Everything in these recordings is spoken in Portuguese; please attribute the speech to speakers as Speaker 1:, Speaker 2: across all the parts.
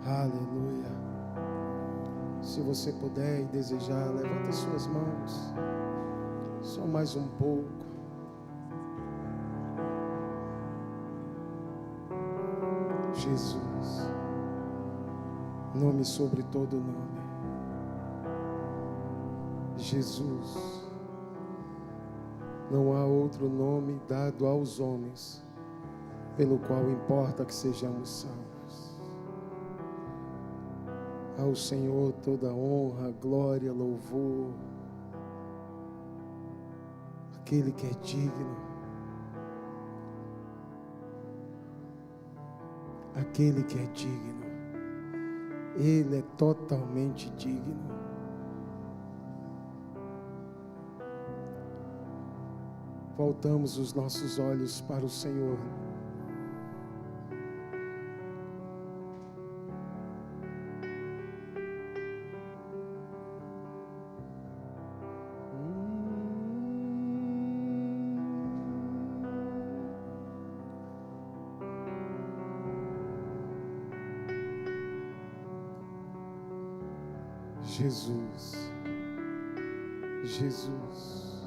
Speaker 1: Aleluia. Se você puder e desejar, levanta suas mãos. Só mais um pouco. Jesus, nome sobre todo nome. Jesus, não há outro nome dado aos homens pelo qual importa que sejamos salvos. Ao Senhor toda honra, glória, louvor. Aquele que é digno. Aquele que é digno. Ele é totalmente digno. Voltamos os nossos olhos para o Senhor. Jesus, Jesus,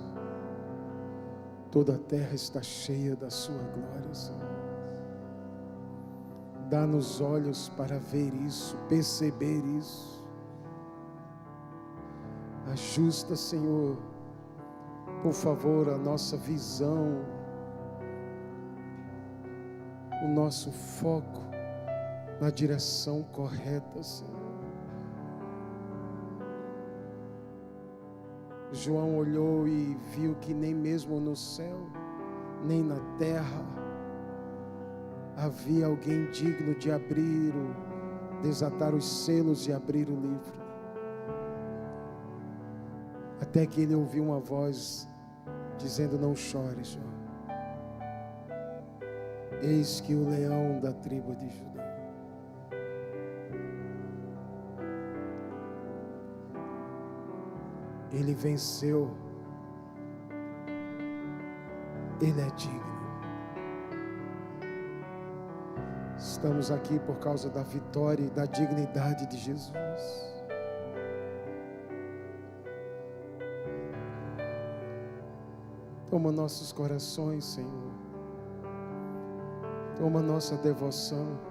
Speaker 1: toda a terra está cheia da sua glória, Senhor. Dá-nos olhos para ver isso, perceber isso. Ajusta, Senhor, por favor, a nossa visão, o nosso foco na direção correta, Senhor. João olhou e viu que nem mesmo no céu, nem na terra, havia alguém digno de desatar os selos e abrir o livro. Até que ele ouviu uma voz dizendo: não chore, João. Eis que o leão da tribo de Judá. Ele venceu. Ele é digno. Estamos aqui por causa da vitória e da dignidade de Jesus. Toma nossos corações, Senhor. Toma nossa devoção.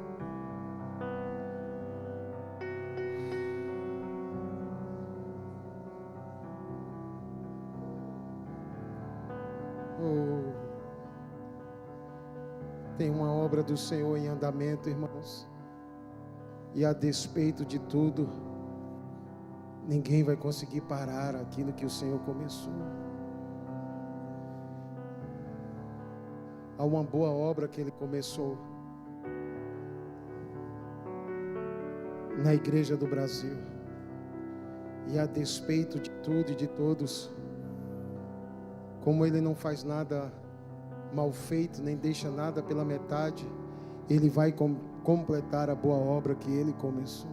Speaker 1: Tem uma obra do Senhor em andamento, irmãos. E a despeito de tudo, ninguém vai conseguir parar aquilo que o Senhor começou. Há uma boa obra que Ele começou na igreja do Brasil. E a despeito de tudo e de todos, como Ele não faz nada mal feito, nem deixa nada pela metade, Ele vai completar a boa obra que Ele começou.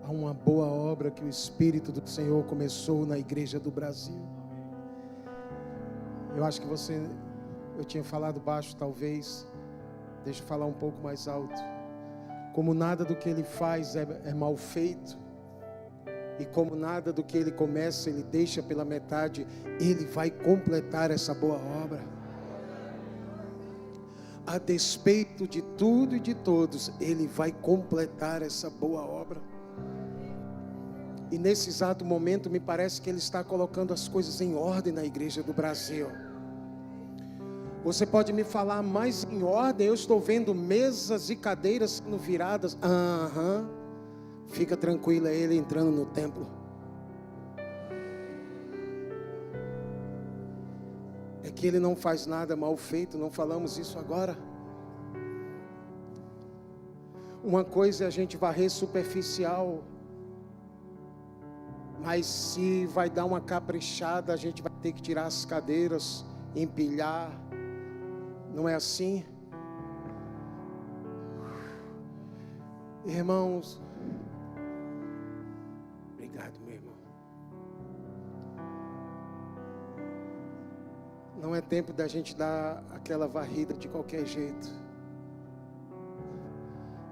Speaker 1: Há uma boa obra que o Espírito do Senhor começou na igreja do Brasil. Eu acho que eu tinha falado baixo talvez, deixa eu falar um pouco mais alto. Como nada do que Ele faz é mal feito, e como nada do que Ele começa, Ele deixa pela metade, Ele vai completar essa boa obra. A despeito de tudo e de todos, Ele vai completar essa boa obra. E nesse exato momento, me parece que Ele está colocando as coisas em ordem na igreja do Brasil. Você pode me falar mais em ordem? Eu estou vendo mesas e cadeiras sendo viradas. Fica tranquilo, é Ele entrando no templo. É que Ele não faz nada mal feito, não falamos isso agora? Uma coisa é a gente varrer superficial, mas se vai dar uma caprichada, a gente vai ter que tirar as cadeiras, empilhar. Não é assim? Irmãos, obrigado, meu irmão. Não é tempo da gente dar aquela varrida de qualquer jeito.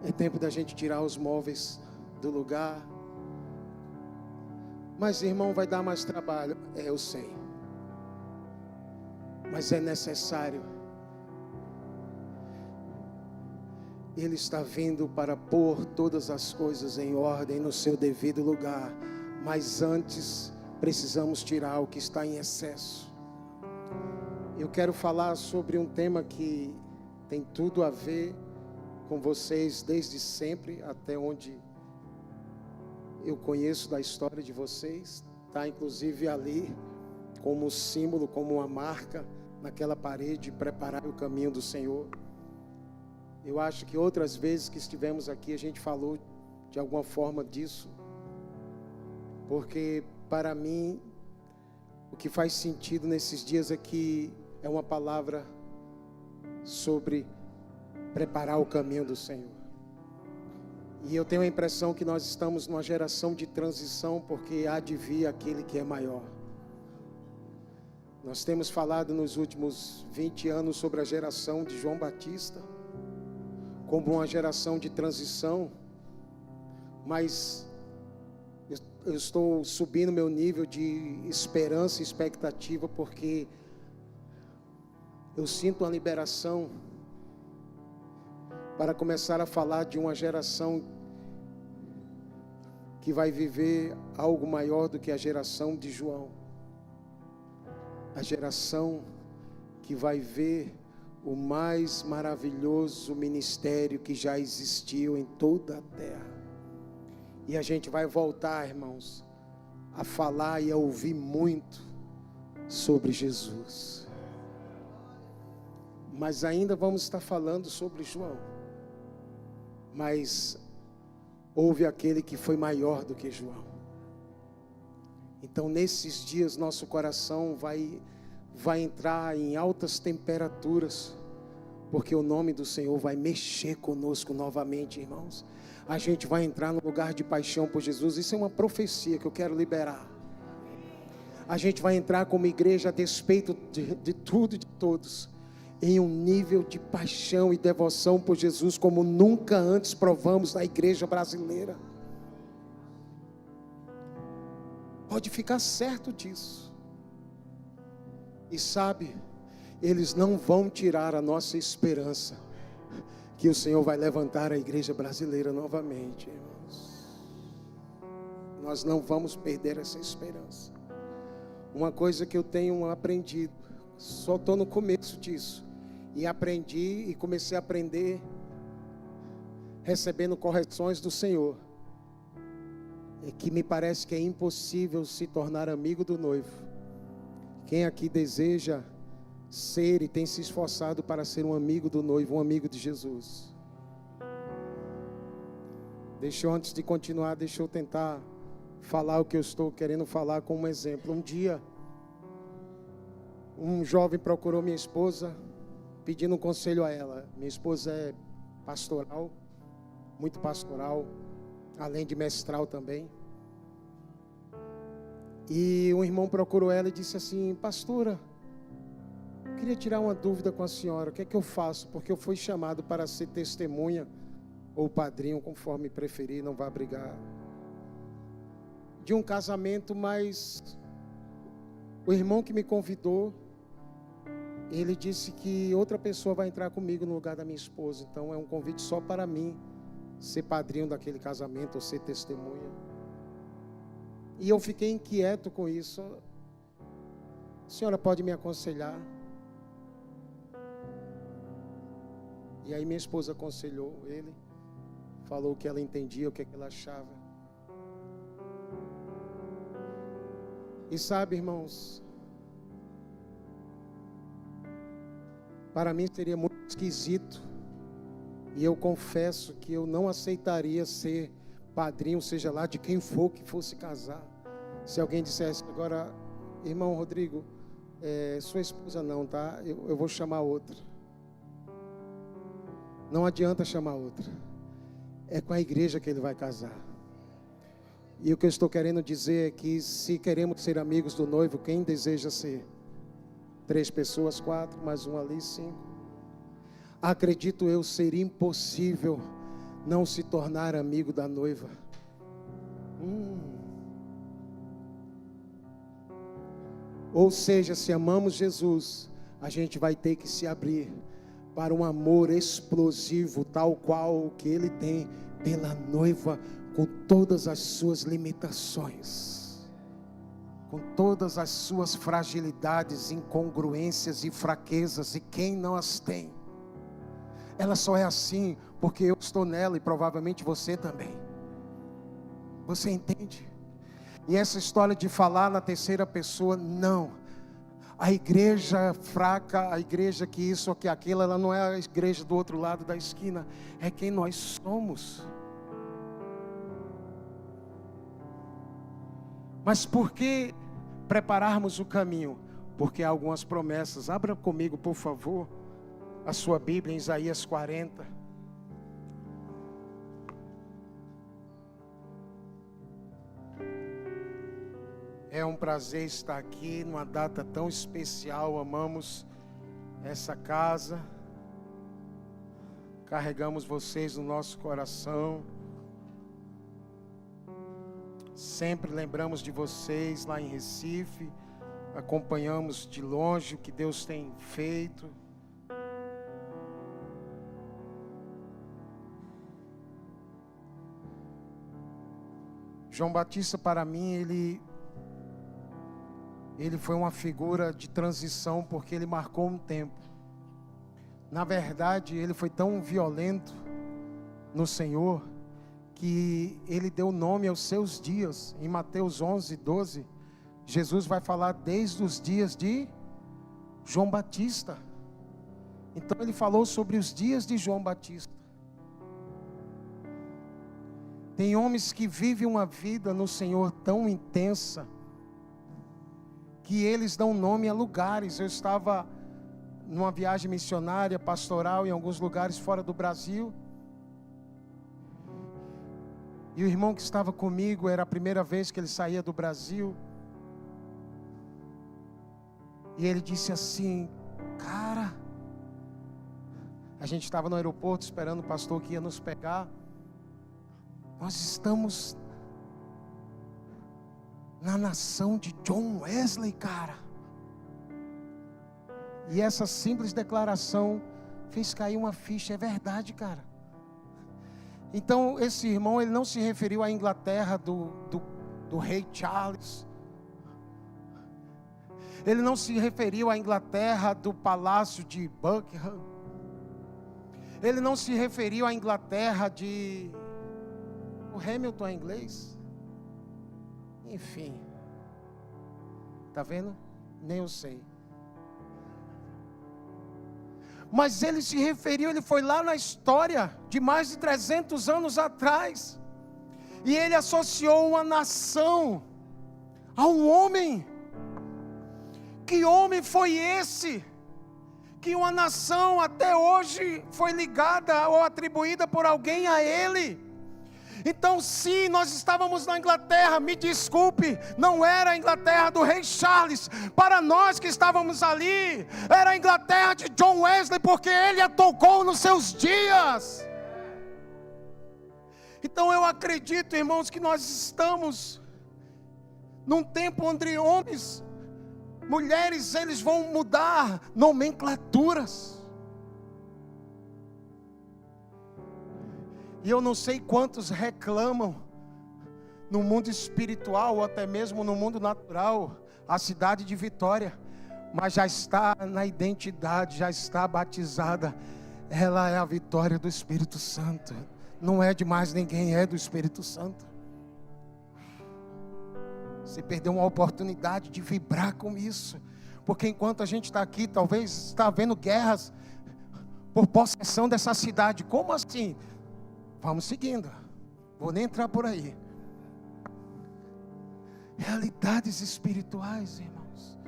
Speaker 1: É tempo da gente tirar os móveis do lugar. Mas, irmão, vai dar mais trabalho. Eu sei. Mas é necessário. Ele está vindo para pôr todas as coisas em ordem no seu devido lugar. Mas antes, precisamos tirar o que está em excesso. Eu quero falar sobre um tema que tem tudo a ver com vocês desde sempre, até onde eu conheço da história de vocês. Está inclusive ali como símbolo, como uma marca naquela parede, preparar o caminho do Senhor. Eu acho que outras vezes que estivemos aqui, a gente falou de alguma forma disso. Porque para mim, o que faz sentido nesses dias aqui é uma palavra sobre preparar o caminho do Senhor. E eu tenho a impressão que nós estamos numa geração de transição, porque há de vir aquele que é maior. Nós temos falado nos últimos 20 anos sobre a geração de João Batista, como uma geração de transição, mas eu estou subindo meu nível de esperança e expectativa, porque eu sinto uma liberação para começar a falar de uma geração que vai viver algo maior do que a geração de João. A geração que vai ver o mais maravilhoso ministério que já existiu em toda a terra. E a gente vai voltar, irmãos, a falar e a ouvir muito sobre Jesus. Mas ainda vamos estar falando sobre João. Mas houve aquele que foi maior do que João. Então nesses dias nosso coração vai entrar em altas temperaturas, porque o nome do Senhor vai mexer conosco novamente, irmãos. A gente vai entrar no lugar de paixão por Jesus. Isso é uma profecia que eu quero liberar. A gente vai entrar como igreja a despeito de tudo e de todos, em um nível de paixão e devoção por Jesus como nunca antes provamos na igreja brasileira. Pode ficar certo disso. E sabe, eles não vão tirar a nossa esperança, que o Senhor vai levantar a igreja brasileira novamente, irmãos. Nós não vamos perder essa esperança. Uma coisa que eu tenho aprendido, só estou no começo disso, e aprendi e comecei a aprender recebendo correções do Senhor, é que me parece que é impossível se tornar amigo do noivo. Quem aqui deseja ser e tem se esforçado para ser um amigo do noivo, um amigo de Jesus? Antes de continuar, deixa eu tentar falar o que eu estou querendo falar como exemplo. Um dia, um jovem procurou minha esposa, pedindo um conselho a ela. Minha esposa é pastoral, muito pastoral, além de mestral também. E um irmão procurou ela e disse assim: pastora, eu queria tirar uma dúvida com a senhora, o que é que eu faço? Porque eu fui chamado para ser testemunha, ou padrinho, conforme preferir, não vá brigar, de um casamento, mas o irmão que me convidou, ele disse que outra pessoa vai entrar comigo no lugar da minha esposa. Então é um convite só para mim ser padrinho daquele casamento ou ser testemunha. E eu fiquei inquieto com isso. A senhora pode me aconselhar? E aí minha esposa aconselhou ele, falou o que ela entendia, o que ela achava. E sabe, irmãos, para mim seria muito esquisito, e eu confesso que eu não aceitaria ser padrinho, seja lá de quem for que fosse casar, se alguém dissesse agora: irmão Rodrigo, sua esposa não, tá? Eu vou chamar outra. Não adianta chamar outra, é com a igreja que ele vai casar. E o que eu estou querendo dizer é que, se queremos ser amigos do noivo, quem deseja ser, 3 pessoas, 4, mais um ali, 5. Acredito eu ser impossível não se tornar amigo da noiva. Ou seja, se amamos Jesus, a gente vai ter que se abrir para um amor explosivo, tal qual o que Ele tem pela noiva, com todas as suas limitações, com todas as suas fragilidades, incongruências e fraquezas, e quem não as tem? Ela só é assim porque eu estou nela e provavelmente você também. Você entende? E essa história de falar na terceira pessoa, não. A igreja fraca, a igreja que isso ou que aquilo, ela não é a igreja do outro lado da esquina, é quem nós somos. Mas por que prepararmos o caminho? Porque há algumas promessas. Abra comigo, por favor, a sua Bíblia em Isaías 40. É um prazer estar aqui numa data tão especial. Amamos essa casa. Carregamos vocês no nosso coração. Sempre lembramos de vocês lá em Recife. Acompanhamos de longe o que Deus tem feito. João Batista, para mim, ele foi uma figura de transição, porque ele marcou um tempo. Na verdade, ele foi tão violento no Senhor, que ele deu nome aos seus dias. Em Mateus 11, 12, Jesus vai falar desde os dias de João Batista. Então ele falou sobre os dias de João Batista. Tem homens que vivem uma vida no Senhor tão intensa, que eles dão nome a lugares. Eu estava numa viagem missionária, pastoral, em alguns lugares fora do Brasil. E o irmão que estava comigo, era a primeira vez que ele saía do Brasil. E ele disse assim: cara, a gente estava no aeroporto esperando o pastor que ia nos pegar. Nós estamos na nação de John Wesley, cara. E essa simples declaração fez cair uma ficha. É verdade, cara. Então esse irmão, ele não se referiu à Inglaterra do rei Charles. Ele não se referiu à Inglaterra do palácio de Buckingham. Ele não se referiu à Inglaterra de... O Hamilton é inglês? Enfim. Tá vendo? Nem eu sei. Mas ele se referiu, ele foi lá na história de mais de 300 anos atrás. E ele associou uma nação a um homem. Que homem foi esse? Que uma nação até hoje foi ligada ou atribuída por alguém a ele. Então, sim, nós estávamos na Inglaterra, me desculpe, não era a Inglaterra do rei Charles. Para nós que estávamos ali, era a Inglaterra de John Wesley, porque ele a tocou nos seus dias. Então eu acredito, irmãos, que nós estamos num tempo onde homens, mulheres, eles vão mudar nomenclaturas. E eu não sei quantos reclamam no mundo espiritual ou até mesmo no mundo natural, a cidade de Vitória, mas já está na identidade, já está batizada. Ela é a Vitória do Espírito Santo. Não é de mais ninguém, é do Espírito Santo. Você perdeu uma oportunidade de vibrar com isso, porque enquanto a gente está aqui, talvez está havendo guerras por possessão dessa cidade. Como assim? Vamos seguindo, vou nem entrar por aí. Realidades espirituais, irmãos.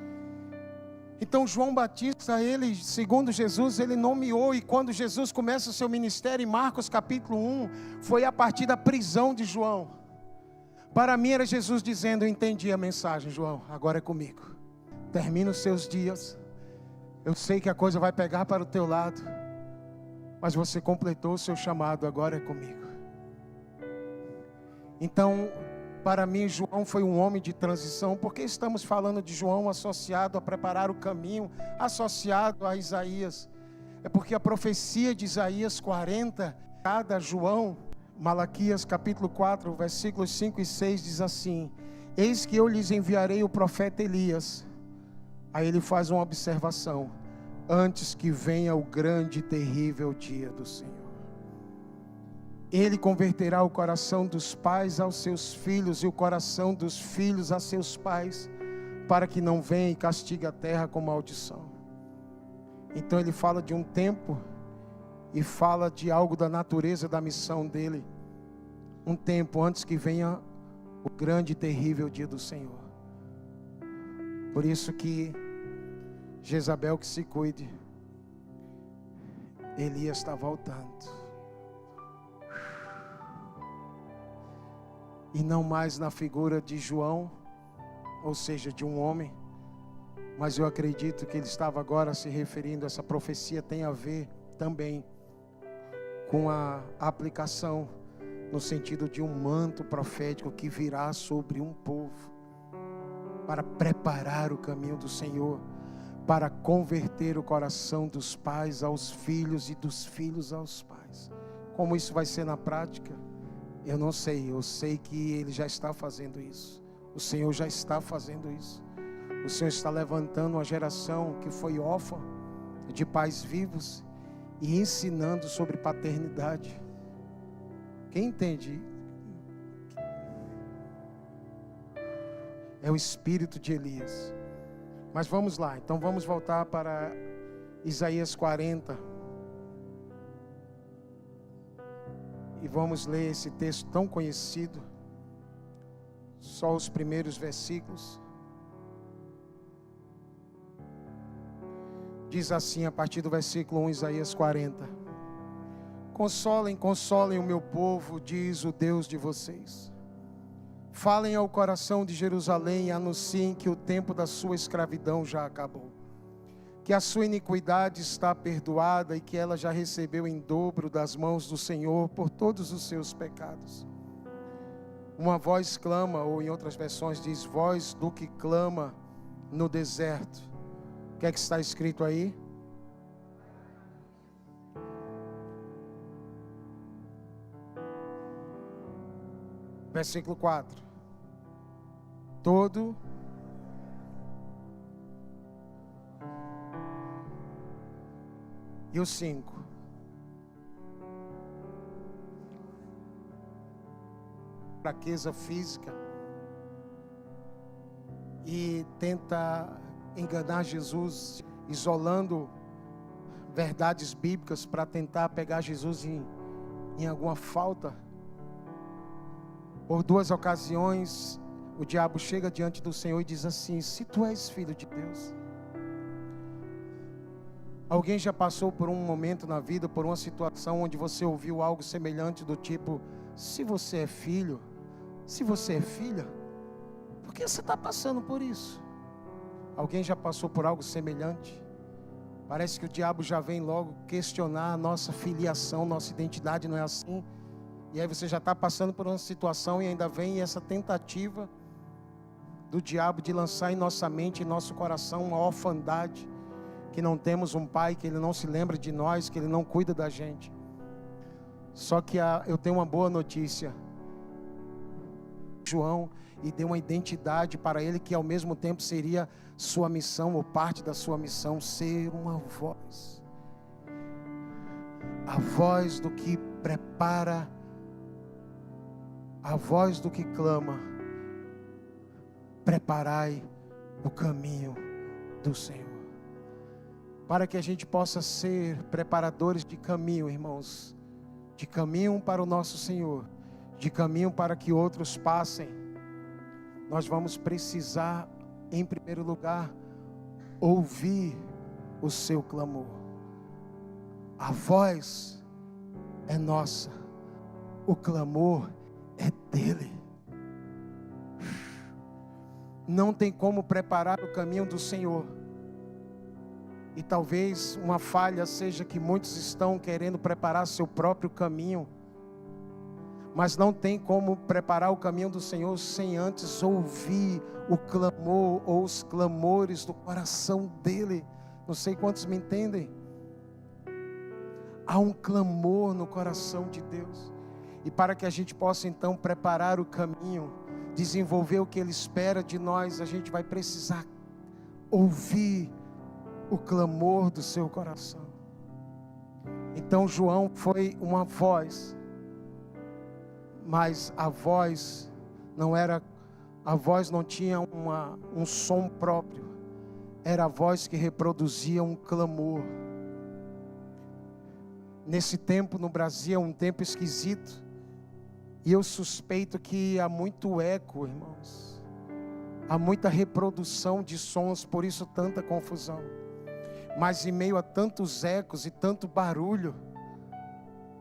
Speaker 1: Então João Batista, ele, segundo Jesus, ele nomeou. E quando Jesus começa o seu ministério em Marcos capítulo 1, foi a partir da prisão de João. Para mim era Jesus dizendo: eu entendi a mensagem, João, agora é comigo. Termina os seus dias, Eu sei que a coisa vai pegar para o teu lado, mas você completou o seu chamado, agora é comigo. Então, para mim, João foi um homem de transição. Porque estamos falando de João associado a preparar o caminho, associado a Isaías? É porque a profecia de Isaías 40, cada João, Malaquias capítulo 4, versículos 5 e 6 diz assim: eis que eu lhes enviarei o profeta Elias. Aí ele faz uma observação: antes que venha o grande e terrível dia do Senhor. Ele converterá o coração dos pais aos seus filhos e o coração dos filhos a seus pais, para que não venha e castigue a terra com maldição. Então ele fala de um tempo e fala de algo da natureza da missão dele. Um tempo antes que venha o grande e terrível dia do Senhor. Por isso que Jezabel que se cuide, Elias está voltando. E não mais na figura de João, ou seja, de um homem, mas eu acredito que ele estava agora se referindo, essa profecia tem a ver também com a aplicação, no sentido de um manto profético que virá sobre um povo, para preparar o caminho do Senhor, para converter o coração dos pais aos filhos e dos filhos aos pais. Como isso vai ser na prática? Eu não sei, eu sei que Ele já está fazendo isso. O Senhor já está fazendo isso. O Senhor está levantando uma geração que foi órfã de pais vivos e ensinando sobre paternidade. Quem entende? É o espírito de Elias. Mas vamos lá, então vamos voltar para Isaías 40. E vamos ler esse texto tão conhecido. Só os primeiros versículos. Diz assim a partir do versículo 1, Isaías 40. Consolem, consolem o meu povo, diz o Deus de vocês. Falem ao coração de Jerusalém e anunciem que o tempo da sua escravidão já acabou. Que a sua iniquidade está perdoada e que ela já recebeu em dobro das mãos do Senhor por todos os seus pecados. Uma voz clama, ou em outras versões diz, voz do que clama no deserto. O que é que está escrito aí? Versículo 4. Todo e o 5. Fraqueza física e tenta enganar Jesus, isolando verdades bíblicas para tentar pegar Jesus em alguma falta. Por 2 ocasiões, o diabo chega diante do Senhor e diz assim: se tu és filho de Deus. Alguém já passou por um momento na vida, por uma situação onde você ouviu algo semelhante do tipo: se você é filho, se você é filha, por que você está passando por isso? Alguém já passou por algo semelhante? Parece que o diabo já vem logo questionar a nossa filiação, nossa identidade não é assim. E aí você já está passando por uma situação e ainda vem essa tentativa do diabo de lançar em nossa mente, em nosso coração, uma orfandade, que não temos um pai, que Ele não se lembra de nós, que Ele não cuida da gente. Só que eu tenho uma boa notícia. João, e deu uma identidade para ele, que ao mesmo tempo seria sua missão, ou parte da sua missão, ser uma voz. A voz do que prepara, a voz do que clama: preparai o caminho do Senhor. Para que a gente possa ser preparadores de caminho, irmãos, de caminho para o nosso Senhor, de caminho para que outros passem, nós vamos precisar, em primeiro lugar, ouvir o seu clamor. A voz é nossa, o clamor é dele. Não tem como preparar o caminho do Senhor E talvez uma falha seja que muitos estão querendo preparar seu próprio caminho, mas não tem como preparar o caminho do Senhor sem antes ouvir o clamor ou os clamores do coração dele. Não sei quantos me entendem. Há um clamor no coração de Deus. E para que a gente possa então preparar o caminho, desenvolver o que Ele espera de nós, a gente vai precisar ouvir o clamor do seu coração. Então João foi uma voz, mas a voz não tinha um som próprio, era a voz que reproduzia um clamor. Nesse tempo no Brasil é um tempo esquisito, e eu suspeito que há muito eco, irmãos, há muita reprodução de sons, por isso tanta confusão. Mas em meio a tantos ecos e tanto barulho,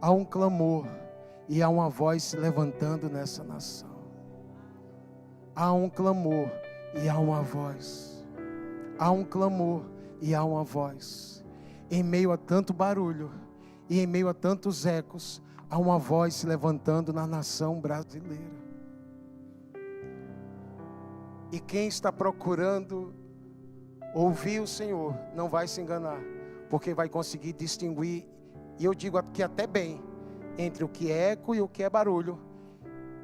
Speaker 1: há um clamor e há uma voz se levantando nessa nação. Há um clamor e há uma voz. Há um clamor e há uma voz. Em meio a tanto barulho e em meio a tantos ecos, há uma voz se levantando na nação brasileira. E quem está procurando ouvir o Senhor não vai se enganar, porque vai conseguir distinguir, e eu digo aqui até bem, entre o que é eco e o que é barulho,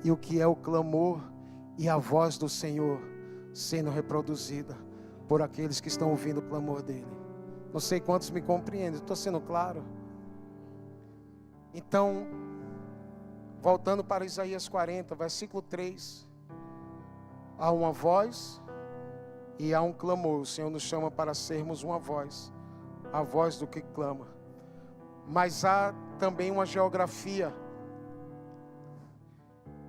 Speaker 1: e o que é o clamor e a voz do Senhor sendo reproduzida por aqueles que estão ouvindo o clamor dele. Não sei quantos me compreendem, estou sendo claro? Então, voltando para Isaías 40, versículo 3, há uma voz e há um clamor. O Senhor nos chama para sermos uma voz, a voz do que clama. Mas há também uma geografia,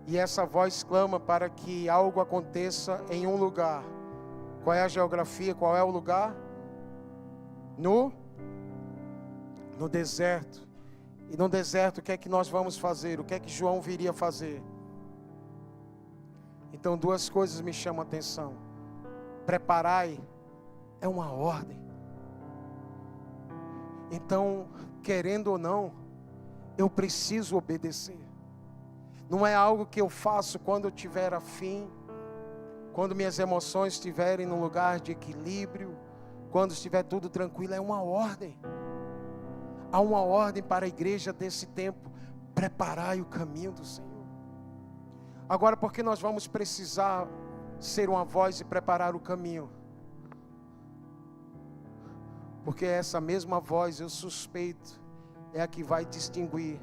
Speaker 1: e essa voz clama para que algo aconteça em um lugar. Qual é a geografia? Qual é o lugar? No deserto. E no deserto, o que é que nós vamos fazer? O que é que João viria fazer? Então, duas coisas me chamam a atenção. Preparai é uma ordem. Então, querendo ou não, eu preciso obedecer. Não é algo que eu faço quando eu tiver afim, quando minhas emoções estiverem num lugar de equilíbrio, quando estiver tudo tranquilo. É uma ordem. Há uma ordem para a igreja desse tempo: preparai o caminho do Senhor. Agora, por que nós vamos precisar ser uma voz e preparar o caminho? Porque essa mesma voz, eu suspeito, é a que vai distinguir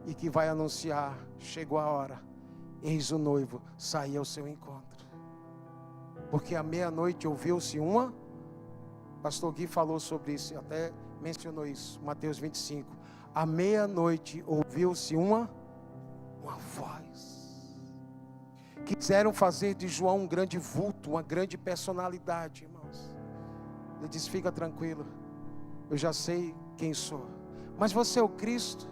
Speaker 1: e que vai anunciar: chegou a hora, eis o noivo, saí ao seu encontro. Porque à meia-noite ouviu-se uma, pastor Gui falou sobre isso, até mencionou isso, Mateus 25. À meia-noite ouviu-se uma voz. Quiseram fazer de João um grande vulto, uma grande personalidade, irmãos. Ele disse: fica tranquilo, eu já sei quem sou. Mas você é o Cristo,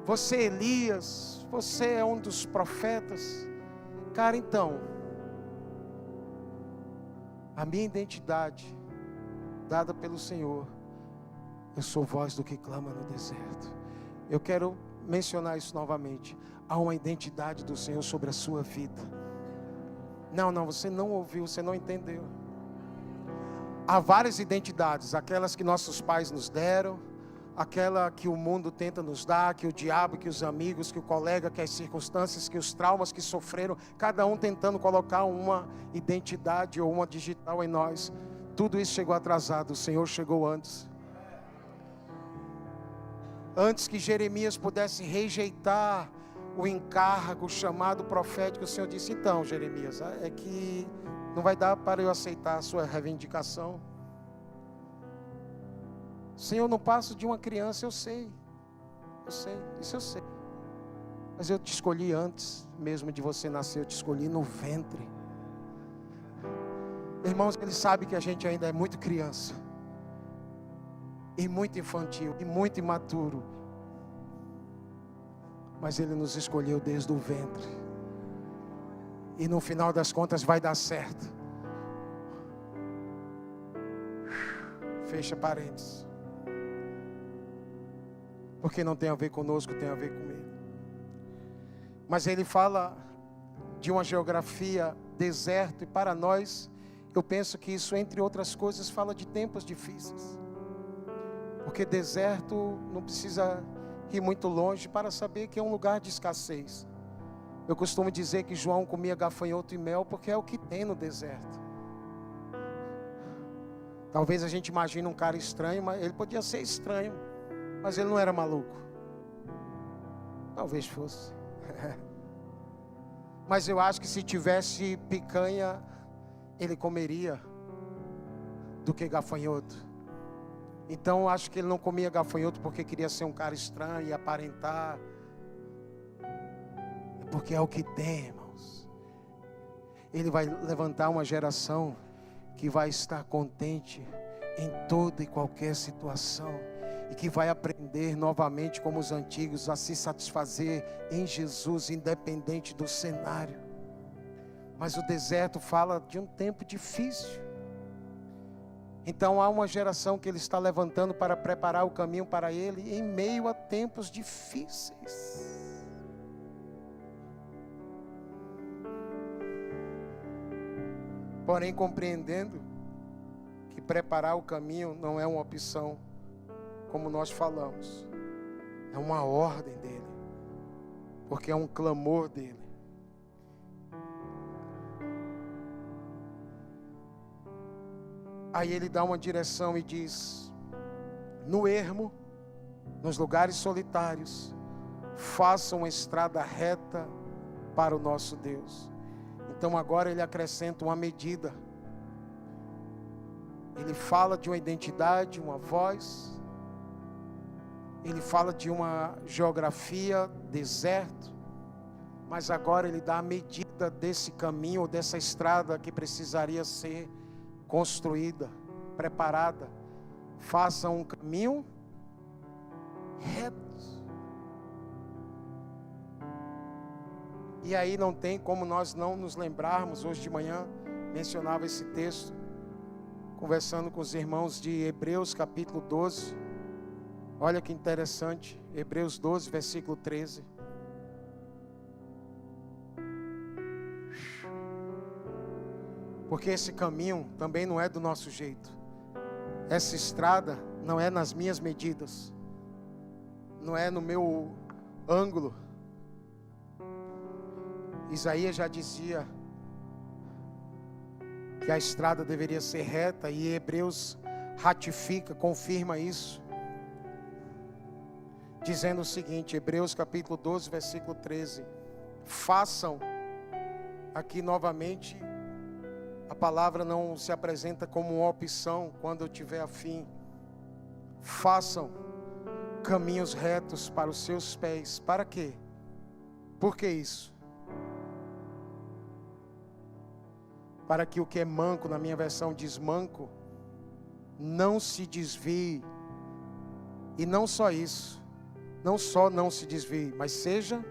Speaker 1: você é Elias, você é um dos profetas. Cara, então, a minha identidade dada pelo Senhor, eu sou voz do que clama no deserto. Eu quero mencionar isso novamente. Há uma identidade do Senhor sobre a sua vida. Não, você não ouviu, você não entendeu. Há várias identidades, aquelas que nossos pais nos deram, aquela que o mundo tenta nos dar, que o diabo, que os amigos, que o colega, que as circunstâncias, que os traumas que sofreram, cada um tentando colocar uma identidade ou uma digital em nós. Tudo isso chegou atrasado, o Senhor chegou antes. Antes que Jeremias pudesse rejeitar o encargo, o chamado profético, o Senhor disse: então, Jeremias, é que não vai dar para eu aceitar a sua reivindicação. Senhor, não passo de uma criança, eu sei, isso eu sei. Mas eu te escolhi antes mesmo de você nascer, eu te escolhi no ventre. Irmãos, Ele sabe que a gente ainda é muito criança, e muito infantil, e muito imaturo. Mas Ele nos escolheu desde o ventre. E no final das contas vai dar certo. Fecha parênteses. Porque não tem a ver conosco, tem a ver com ele. Mas ele fala de uma geografia deserto, e para nós, eu penso que isso, entre outras coisas, fala de tempos difíceis. Porque deserto não precisa ir muito longe para saber que é um lugar de escassez. Eu costumo dizer que João comia gafanhoto e mel porque é o que tem no deserto. Talvez a gente imagine um cara estranho, mas ele podia ser estranho, mas ele não era maluco. Talvez fosse. Mas eu acho que se tivesse picanha, ele comeria do que gafanhoto. Então eu acho que ele não comia gafanhoto porque queria ser um cara estranho e aparentar. Porque é o que tem, irmãos. Ele vai levantar uma geração que vai estar contente em toda e qualquer situação, e que vai aprender novamente, como os antigos, a se satisfazer em Jesus, independente do cenário. Mas o deserto fala de um tempo difícil. Então há uma geração que ele está levantando para preparar o caminho para ele em meio a tempos difíceis. Porém, compreendendo que preparar o caminho não é uma opção, como nós falamos, é uma ordem dele, porque é um clamor dele. Aí ele dá uma direção e diz: no ermo, nos lugares solitários, façam uma estrada reta para o nosso Deus. Então agora ele acrescenta uma medida. Ele fala de uma identidade, uma voz. Ele fala de uma geografia, deserto. Mas agora ele dá a medida desse caminho, ou dessa estrada que precisaria ser construída, preparada. Façam um caminho reto. E aí não tem como nós não nos lembrarmos. Hoje de manhã mencionava esse texto, conversando com os irmãos, de Hebreus capítulo 12. Olha que interessante, Hebreus 12, versículo 13. Porque esse caminho também não é do nosso jeito. Essa estrada não é nas minhas medidas, não é no meu ângulo. Isaías já dizia que a estrada deveria ser reta, e Hebreus ratifica, confirma isso, dizendo o seguinte, Hebreus capítulo 12, versículo 13: façam, aqui novamente, a palavra não se apresenta como uma opção quando eu tiver afim. Façam caminhos retos para os seus pés. Para quê? Por que isso? Para que o que é manco, na minha versão diz manco, não se desvie. E não só isso, não só não se desvie, mas seja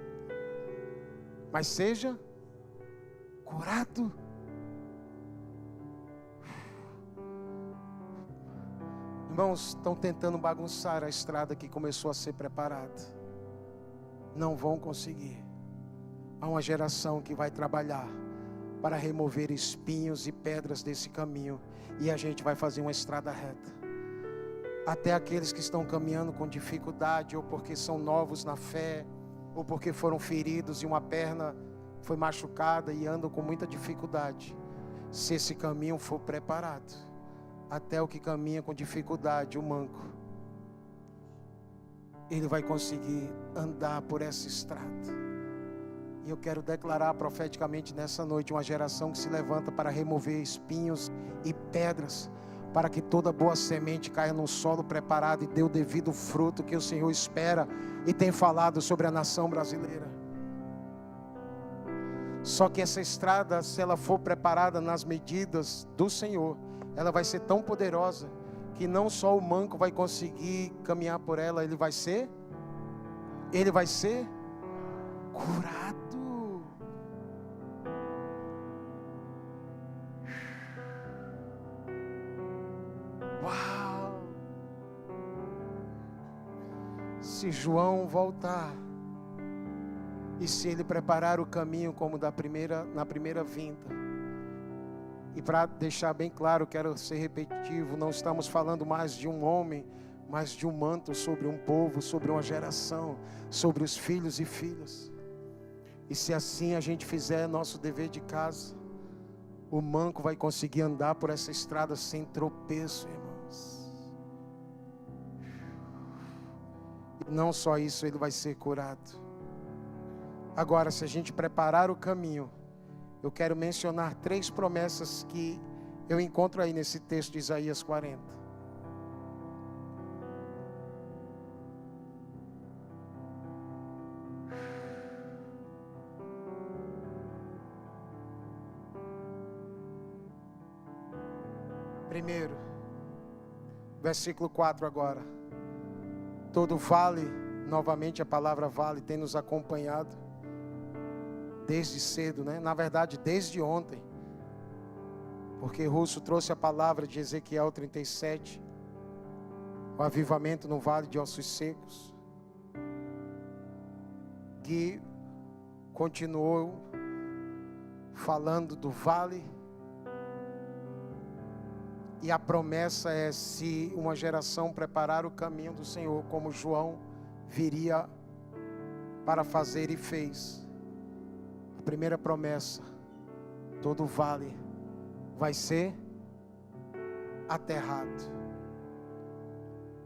Speaker 1: curado. Irmãos, estão tentando bagunçar a estrada que começou a ser preparada. Não vão conseguir. Há uma geração que vai trabalhar para remover espinhos e pedras desse caminho, e a gente vai fazer uma estrada reta. Até aqueles que estão caminhando com dificuldade, ou porque são novos na fé, ou porque foram feridos e uma perna foi machucada e andam com muita dificuldade. Se esse caminho for preparado, até o que caminha com dificuldade, o manco, ele vai conseguir andar por essa estrada. E eu quero declarar profeticamente nessa noite uma geração que se levanta para remover espinhos e pedras, para que toda boa semente caia num solo preparado e dê o devido fruto que o Senhor espera e tem falado sobre a nação brasileira. Só que essa estrada, se ela for preparada nas medidas do Senhor, ela vai ser tão poderosa que não só o manco vai conseguir caminhar por ela, ele vai ser curado. Uau! Se João voltar, e se ele preparar o caminho como na primeira vinda. E para deixar bem claro, quero ser repetitivo, não estamos falando mais de um homem, mas de um manto sobre um povo, sobre uma geração, sobre os filhos e filhas. E se assim a gente fizer nosso dever de casa, o manco vai conseguir andar por essa estrada sem tropeço, irmãos. E não só isso, ele vai ser curado. Agora, se a gente preparar o caminho, eu quero mencionar 3 promessas que eu encontro aí nesse texto de Isaías 40. Primeiro, versículo 4 agora. Todo vale, novamente a palavra vale tem nos acompanhado desde cedo, né? Na verdade, desde ontem. Porque Russo trouxe a palavra de Ezequiel 37, o avivamento no vale de ossos secos. Gui continuou falando do vale. E a promessa é: se uma geração preparar o caminho do Senhor, como João viria para fazer e fez. A primeira promessa: todo vale vai ser aterrado.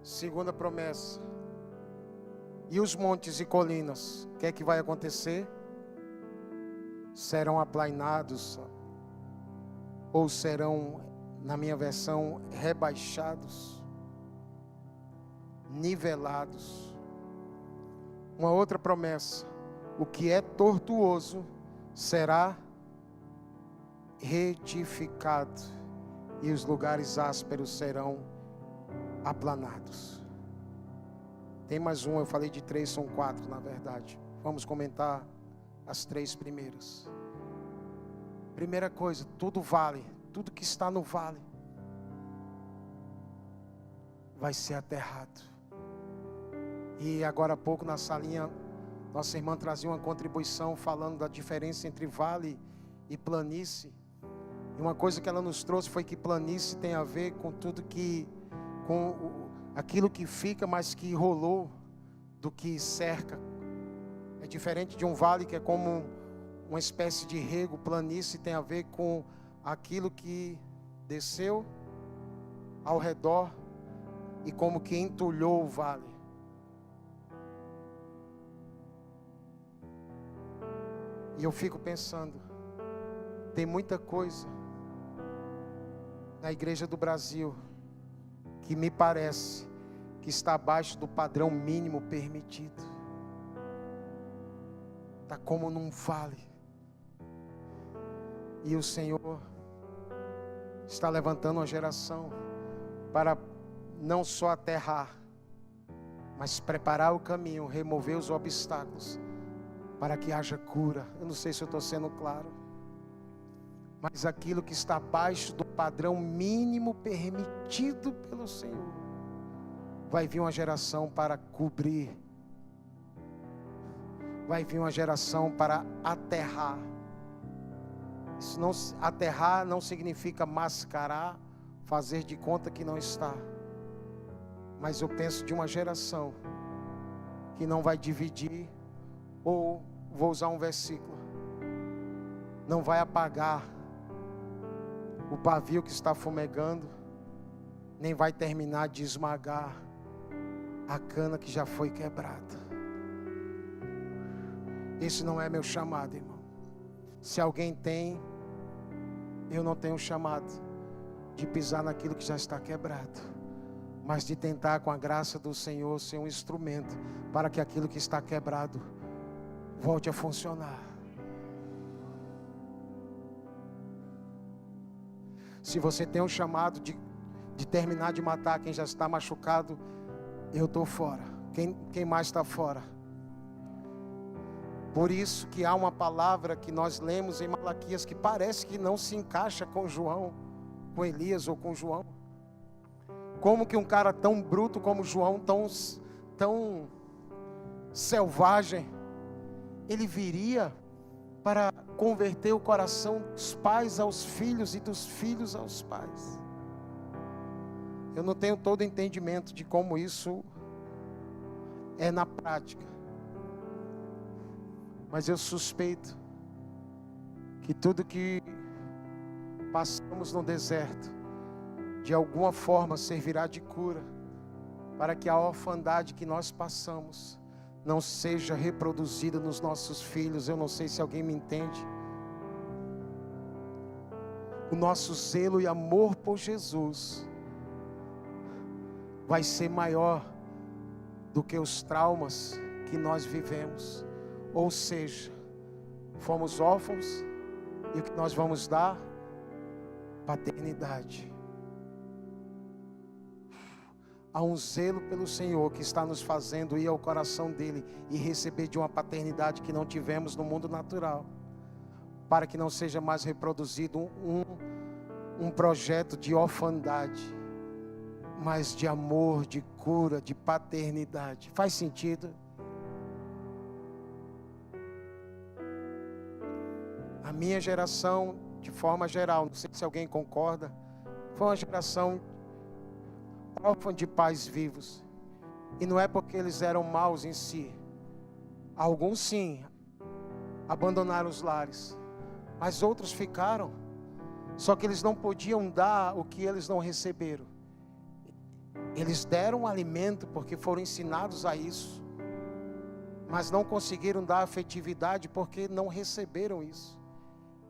Speaker 1: Segunda promessa: e os montes e colinas, o que é que vai acontecer? Serão aplainados, ou serão, na minha versão, rebaixados, nivelados. Uma outra promessa: o que é tortuoso será retificado, e os lugares ásperos serão aplanados. Tem mais um, eu falei de 3, são 4 na verdade. Vamos comentar as 3 primeiras. Primeira coisa: tudo vale, tudo que está no vale vai ser aterrado. E agora há pouco na salinha, nossa irmã trazia uma contribuição falando da diferença entre vale e planície. E uma coisa que ela nos trouxe foi que planície tem a ver com tudo que, com aquilo que fica, mas que rolou, do que cerca. É diferente de um vale que é como uma espécie de rego. Planície tem a ver com aquilo que desceu ao redor e como que entulhou o vale. E eu fico pensando, tem muita coisa na igreja do Brasil que me parece que está abaixo do padrão mínimo permitido. Está como num vale. E o Senhor está levantando uma geração para não só aterrar, mas preparar o caminho, remover os obstáculos, para que haja cura. Eu não sei se eu estou sendo claro, mas aquilo que está abaixo do padrão mínimo permitido pelo Senhor, vai vir uma geração para cobrir, vai vir uma geração para aterrar. Isso não, aterrar não significa mascarar, fazer de conta que não está. Mas eu penso de uma geração que não vai dividir, ou vou usar um versículo, não vai apagar o pavio que está fumegando, nem vai terminar de esmagar a cana que já foi quebrada. Esse não é meu chamado, irmão. Se alguém tem, eu não tenho chamado de pisar naquilo que já está quebrado, mas de tentar, com a graça do Senhor, ser um instrumento para que aquilo que está quebrado volte a funcionar. Se você tem um chamado de terminar de matar quem já está machucado, eu estou fora. Quem mais está fora? Por isso que há uma palavra que nós lemos em Malaquias que parece que não se encaixa com João, com Elias ou com João. Como que um cara tão bruto como João, tão selvagem, ele viria para converter o coração dos pais aos filhos e dos filhos aos pais. Eu não tenho todo o entendimento de como isso é na prática, mas eu suspeito que tudo que passamos no deserto, de alguma forma servirá de cura, para que a orfandade que nós passamos não seja reproduzida nos nossos filhos. Eu não sei se alguém me entende. O nosso zelo e amor por Jesus vai ser maior do que os traumas que nós vivemos. Ou seja, fomos órfãos, e o que nós vamos dar? Paternidade. Há um zelo pelo Senhor que está nos fazendo ir ao coração dele e receber de uma paternidade que não tivemos no mundo natural, para que não seja mais reproduzido um projeto de orfandade, mas de amor, de cura, de paternidade. Faz sentido? A minha geração, de forma geral, não sei se alguém concorda, foi uma geração órfã de pais vivos. E não é porque eles eram maus em si. Alguns sim, abandonaram os lares, mas outros ficaram. Só que eles não podiam dar o que eles não receberam. Eles deram alimento porque foram ensinados a isso, mas não conseguiram dar afetividade porque não receberam isso.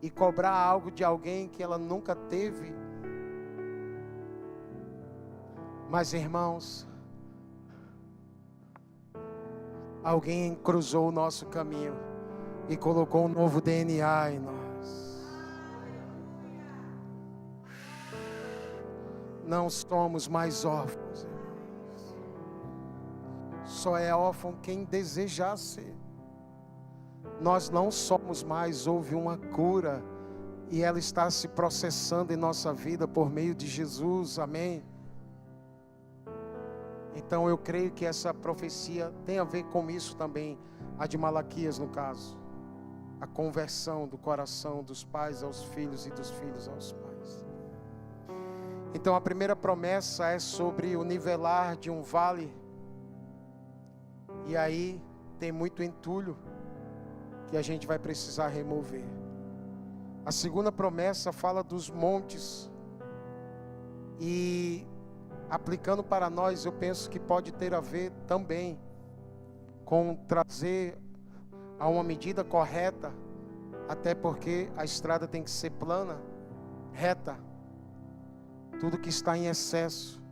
Speaker 1: E cobrar algo de alguém que ela nunca teve. Mas, irmãos, alguém cruzou o nosso caminho e colocou um novo DNA em nós. Não somos mais órfãos, irmãos. Só é órfão quem desejar ser. Nós não somos mais. Houve uma cura e ela está se processando em nossa vida por meio de Jesus. Amém? Então eu creio que essa profecia tem a ver com isso também, a de Malaquias no caso. A conversão do coração dos pais aos filhos e dos filhos aos pais. Então a primeira promessa é sobre o nivelar de um vale. E aí tem muito entulho que a gente vai precisar remover. A segunda promessa fala dos montes. E aplicando para nós, eu penso que pode ter a ver também com trazer a uma medida correta, até porque a estrada tem que ser plana, reta, tudo que está em excesso,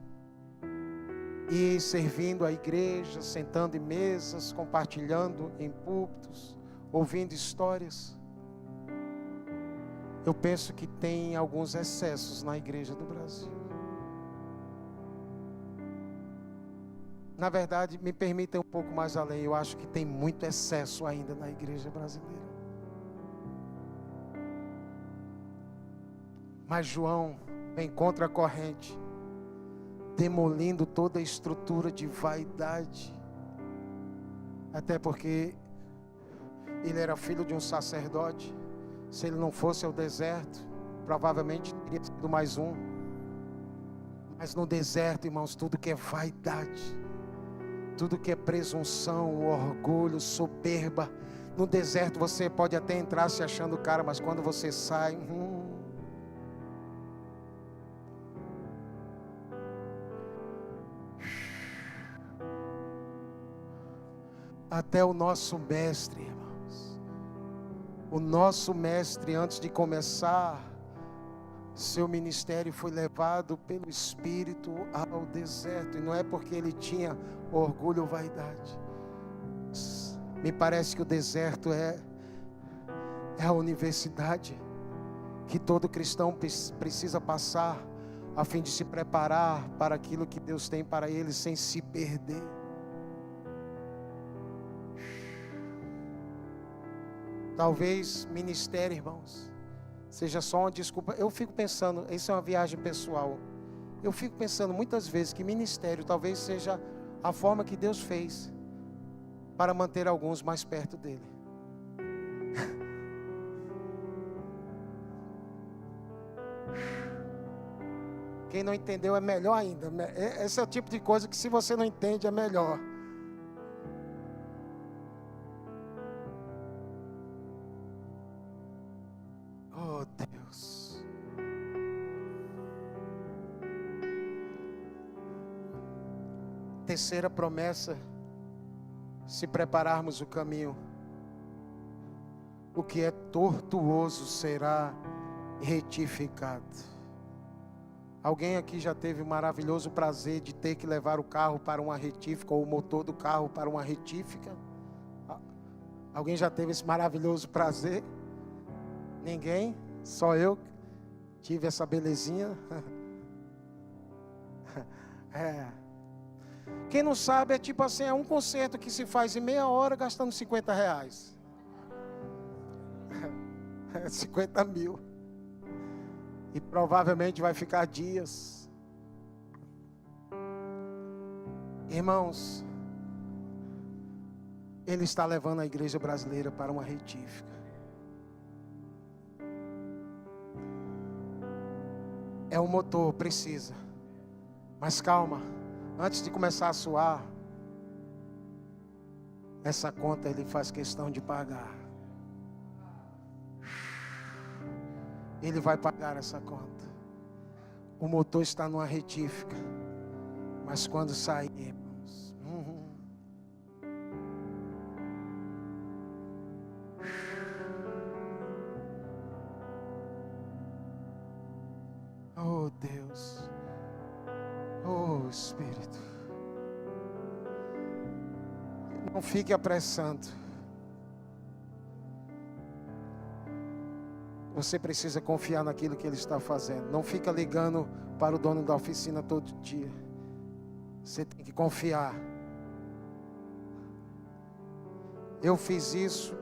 Speaker 1: e servindo a igreja, sentando em mesas, compartilhando em púlpitos, ouvindo histórias. Eu penso que tem alguns excessos na igreja do Brasil. Na verdade, me permitem um pouco mais além, eu acho que tem muito excesso ainda na igreja brasileira. Mas João vem contra a corrente, demolindo toda a estrutura de vaidade. Até porque ele era filho de um sacerdote. Se ele não fosse ao deserto, provavelmente teria sido mais um. Mas no deserto, irmãos, tudo que é vaidade, tudo que é presunção, orgulho, soberba. No deserto você pode até entrar se achando cara, mas quando você sai, Até o nosso mestre, irmãos. O nosso mestre, antes de começar seu ministério, foi levado pelo Espírito ao deserto. E não é porque ele tinha orgulho ou vaidade. Me parece que o deserto é a universidade que todo cristão precisa passar, a fim de se preparar para aquilo que Deus tem para ele, sem se perder. Talvez ministério, irmãos, seja só uma desculpa. Eu fico pensando, isso é uma viagem pessoal. Eu fico pensando muitas vezes que ministério talvez seja a forma que Deus fez para manter alguns mais perto dele. Quem não entendeu é melhor ainda. Esse é o tipo de coisa que, se você não entende, é melhor. Oh, Deus. Terceira promessa: se prepararmos o caminho, o que é tortuoso será retificado. Alguém aqui já teve o maravilhoso prazer de ter que levar o carro para uma retífica, ou o motor do carro para uma retífica? Alguém já teve esse maravilhoso prazer? Ninguém? Só eu tive essa belezinha? Quem não sabe, é tipo assim, é um concerto que se faz em meia hora gastando R$50. 50 mil. E provavelmente vai ficar dias. Irmãos, Ele está levando a igreja brasileira para uma retífica. É um motor, precisa. Mas calma, antes de começar a suar, essa conta Ele faz questão de pagar. Ele vai pagar essa conta. O motor está numa retífica. Mas quando sair, irmãos, oh Deus, oh Espírito, não fique apressando. Você precisa confiar naquilo que Ele está fazendo. Não fica ligando para o dono da oficina todo dia. Você tem que confiar. Eu fiz isso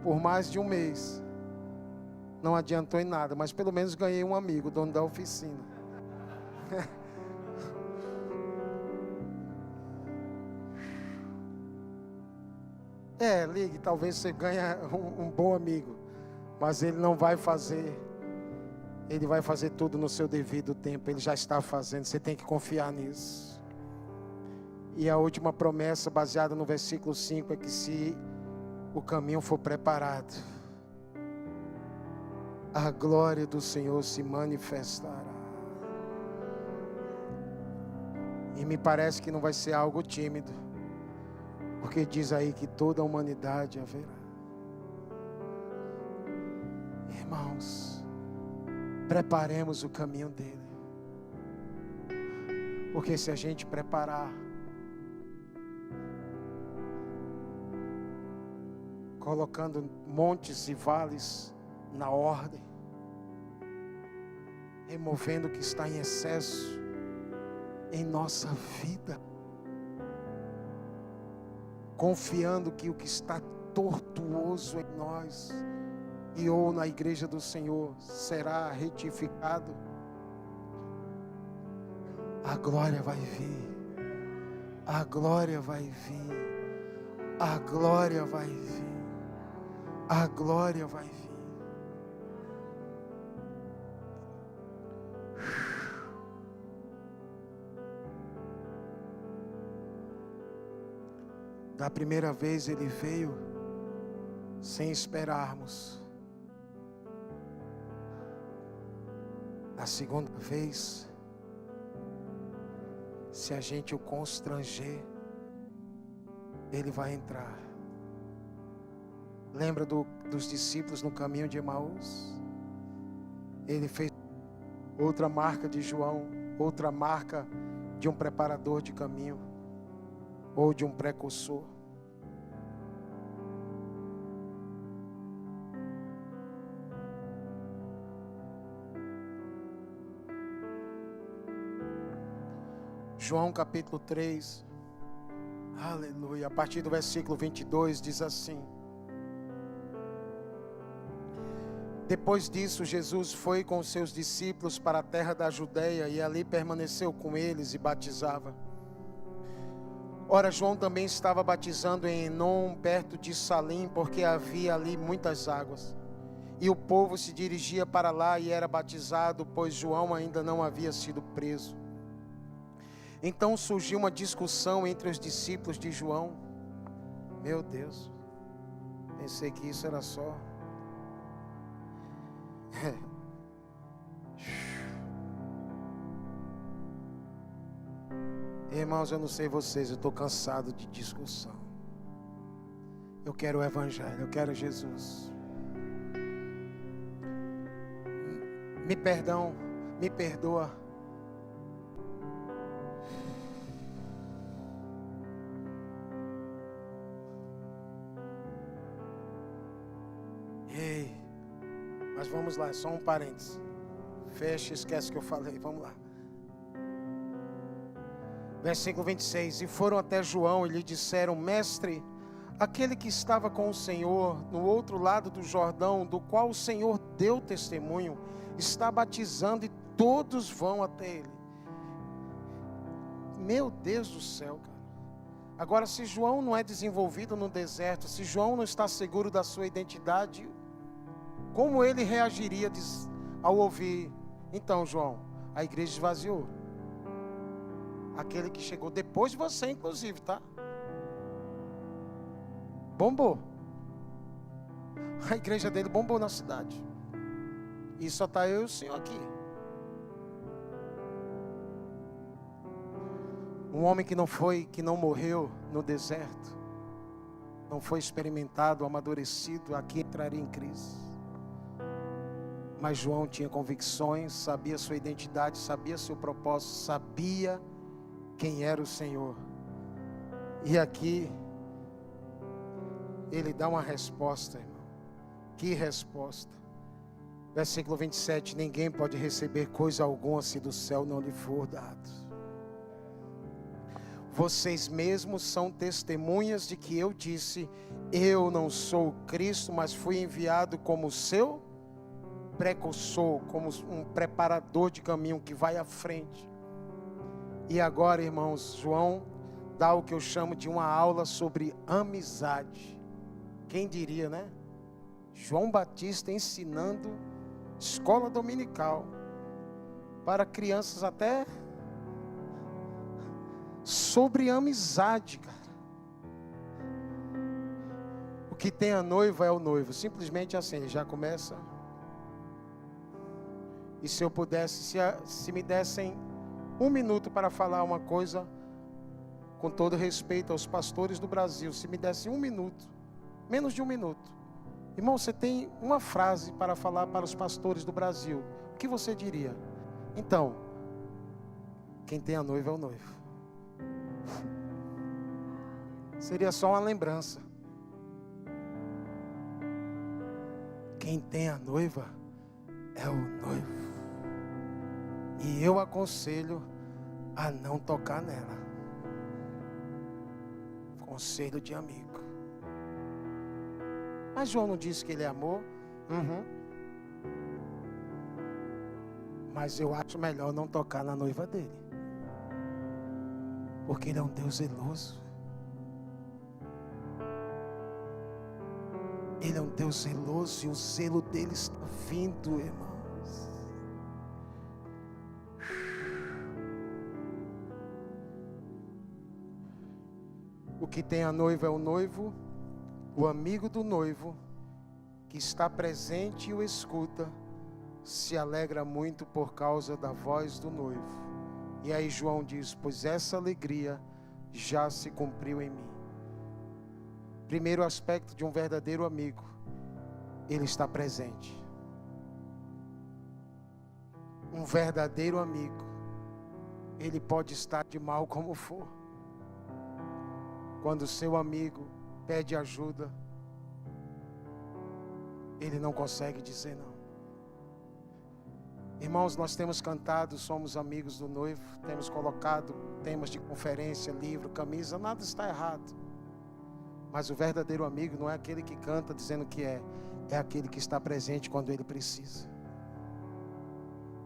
Speaker 1: por mais de um mês. Não adiantou em nada, mas pelo menos ganhei um amigo, dono da oficina. Ligue, talvez você ganhe um bom amigo. Mas Ele não vai fazer. Ele vai fazer tudo no seu devido tempo. Ele já está fazendo. Você tem que confiar nisso. E a última promessa, baseada no versículo 5, é que se o caminho for preparado, a glória do Senhor se manifestará. E me parece que não vai ser algo tímido, porque diz aí que toda a humanidade haverá. Irmãos, preparemos o caminho dele. Porque se a gente preparar, colocando montes e vales na ordem, removendo o que está em excesso em nossa vida, confiando que o que está tortuoso em nós e ou na igreja do Senhor será retificado, a glória vai vir, a glória vai vir, a glória vai vir, a glória vai vir. Da primeira vez Ele veio sem esperarmos. Da segunda vez, se a gente o constranger, Ele vai entrar. Lembra dos discípulos no caminho de Emaús? Ele fez outra marca de João, outra marca de um preparador de caminho, ou de um precursor. João capítulo 3, aleluia, a partir do versículo 22 diz assim: depois disso, Jesus foi com os seus discípulos para a terra da Judeia e ali permaneceu com eles e batizava. Ora, João também estava batizando em Enom, perto de Salim, porque havia ali muitas águas. E o povo se dirigia para lá e era batizado, pois João ainda não havia sido preso. Então surgiu uma discussão entre os discípulos de João. Meu Deus, pensei que isso era só. Irmãos, eu não sei vocês, eu estou cansado de discussão. Eu quero o Evangelho, eu quero Jesus. Me perdoa. Ei, mas vamos lá, só um parênteses. Fecha, esquece o que eu falei, vamos lá. Versículo 26, e foram até João e lhe disseram: Mestre, aquele que estava com o Senhor no outro lado do Jordão, do qual o Senhor deu testemunho, está batizando e todos vão até ele. Meu Deus do céu, cara. Agora, se João não é desenvolvido no deserto, se João não está seguro da sua identidade, como ele reagiria ao ouvir? Então, João, a igreja esvaziou. Aquele que chegou depois de você, inclusive, tá? Bombou. A igreja dele bombou na cidade. E só está eu e o Senhor aqui. Um homem que não morreu no deserto, não foi experimentado, amadurecido, aqui entraria em crise. Mas João tinha convicções, sabia sua identidade, sabia seu propósito, sabia quem era o Senhor. E aqui ele dá uma resposta, irmão. Que resposta? Versículo 27, ninguém pode receber coisa alguma se do céu não lhe for dado. Vocês mesmos são testemunhas de que eu disse: eu não sou o Cristo, mas fui enviado como seu precursor, como um preparador de caminho que vai à frente. E agora, irmãos, João dá o que eu chamo de uma aula sobre amizade. Quem diria, né? João Batista ensinando escola dominical para crianças até sobre amizade, cara. O que tem a noiva é o noivo. Simplesmente assim, ele já começa. E se eu pudesse, se me dessem um minuto para falar uma coisa, com todo respeito aos pastores do Brasil, se me dessem um minuto, menos de um minuto, irmão, você tem uma frase para falar para os pastores do Brasil, o que você diria? Então, quem tem a noiva é o noivo. Seria só uma lembrança. Quem tem a noiva é o noivo. E eu aconselho a não tocar nela. Conselho de amigo. Mas João não disse que ele é amor? Mas eu acho melhor não tocar na noiva dele. Porque ele é um Deus zeloso. Ele é um Deus zeloso e o zelo dele está vindo, irmãos. O que tem a noiva é o noivo, o amigo do noivo, que está presente e o escuta, se alegra muito por causa da voz do noivo. E aí João diz: pois essa alegria já se cumpriu em mim. Primeiro aspecto de um verdadeiro amigo, ele está presente. Um verdadeiro amigo, ele pode estar de mal como for. Quando o seu amigo pede ajuda, ele não consegue dizer não. Irmãos, nós temos cantado, somos amigos do noivo, temos colocado temas de conferência, livro, camisa, nada está errado. Mas o verdadeiro amigo não é aquele que canta dizendo que é aquele que está presente quando ele precisa.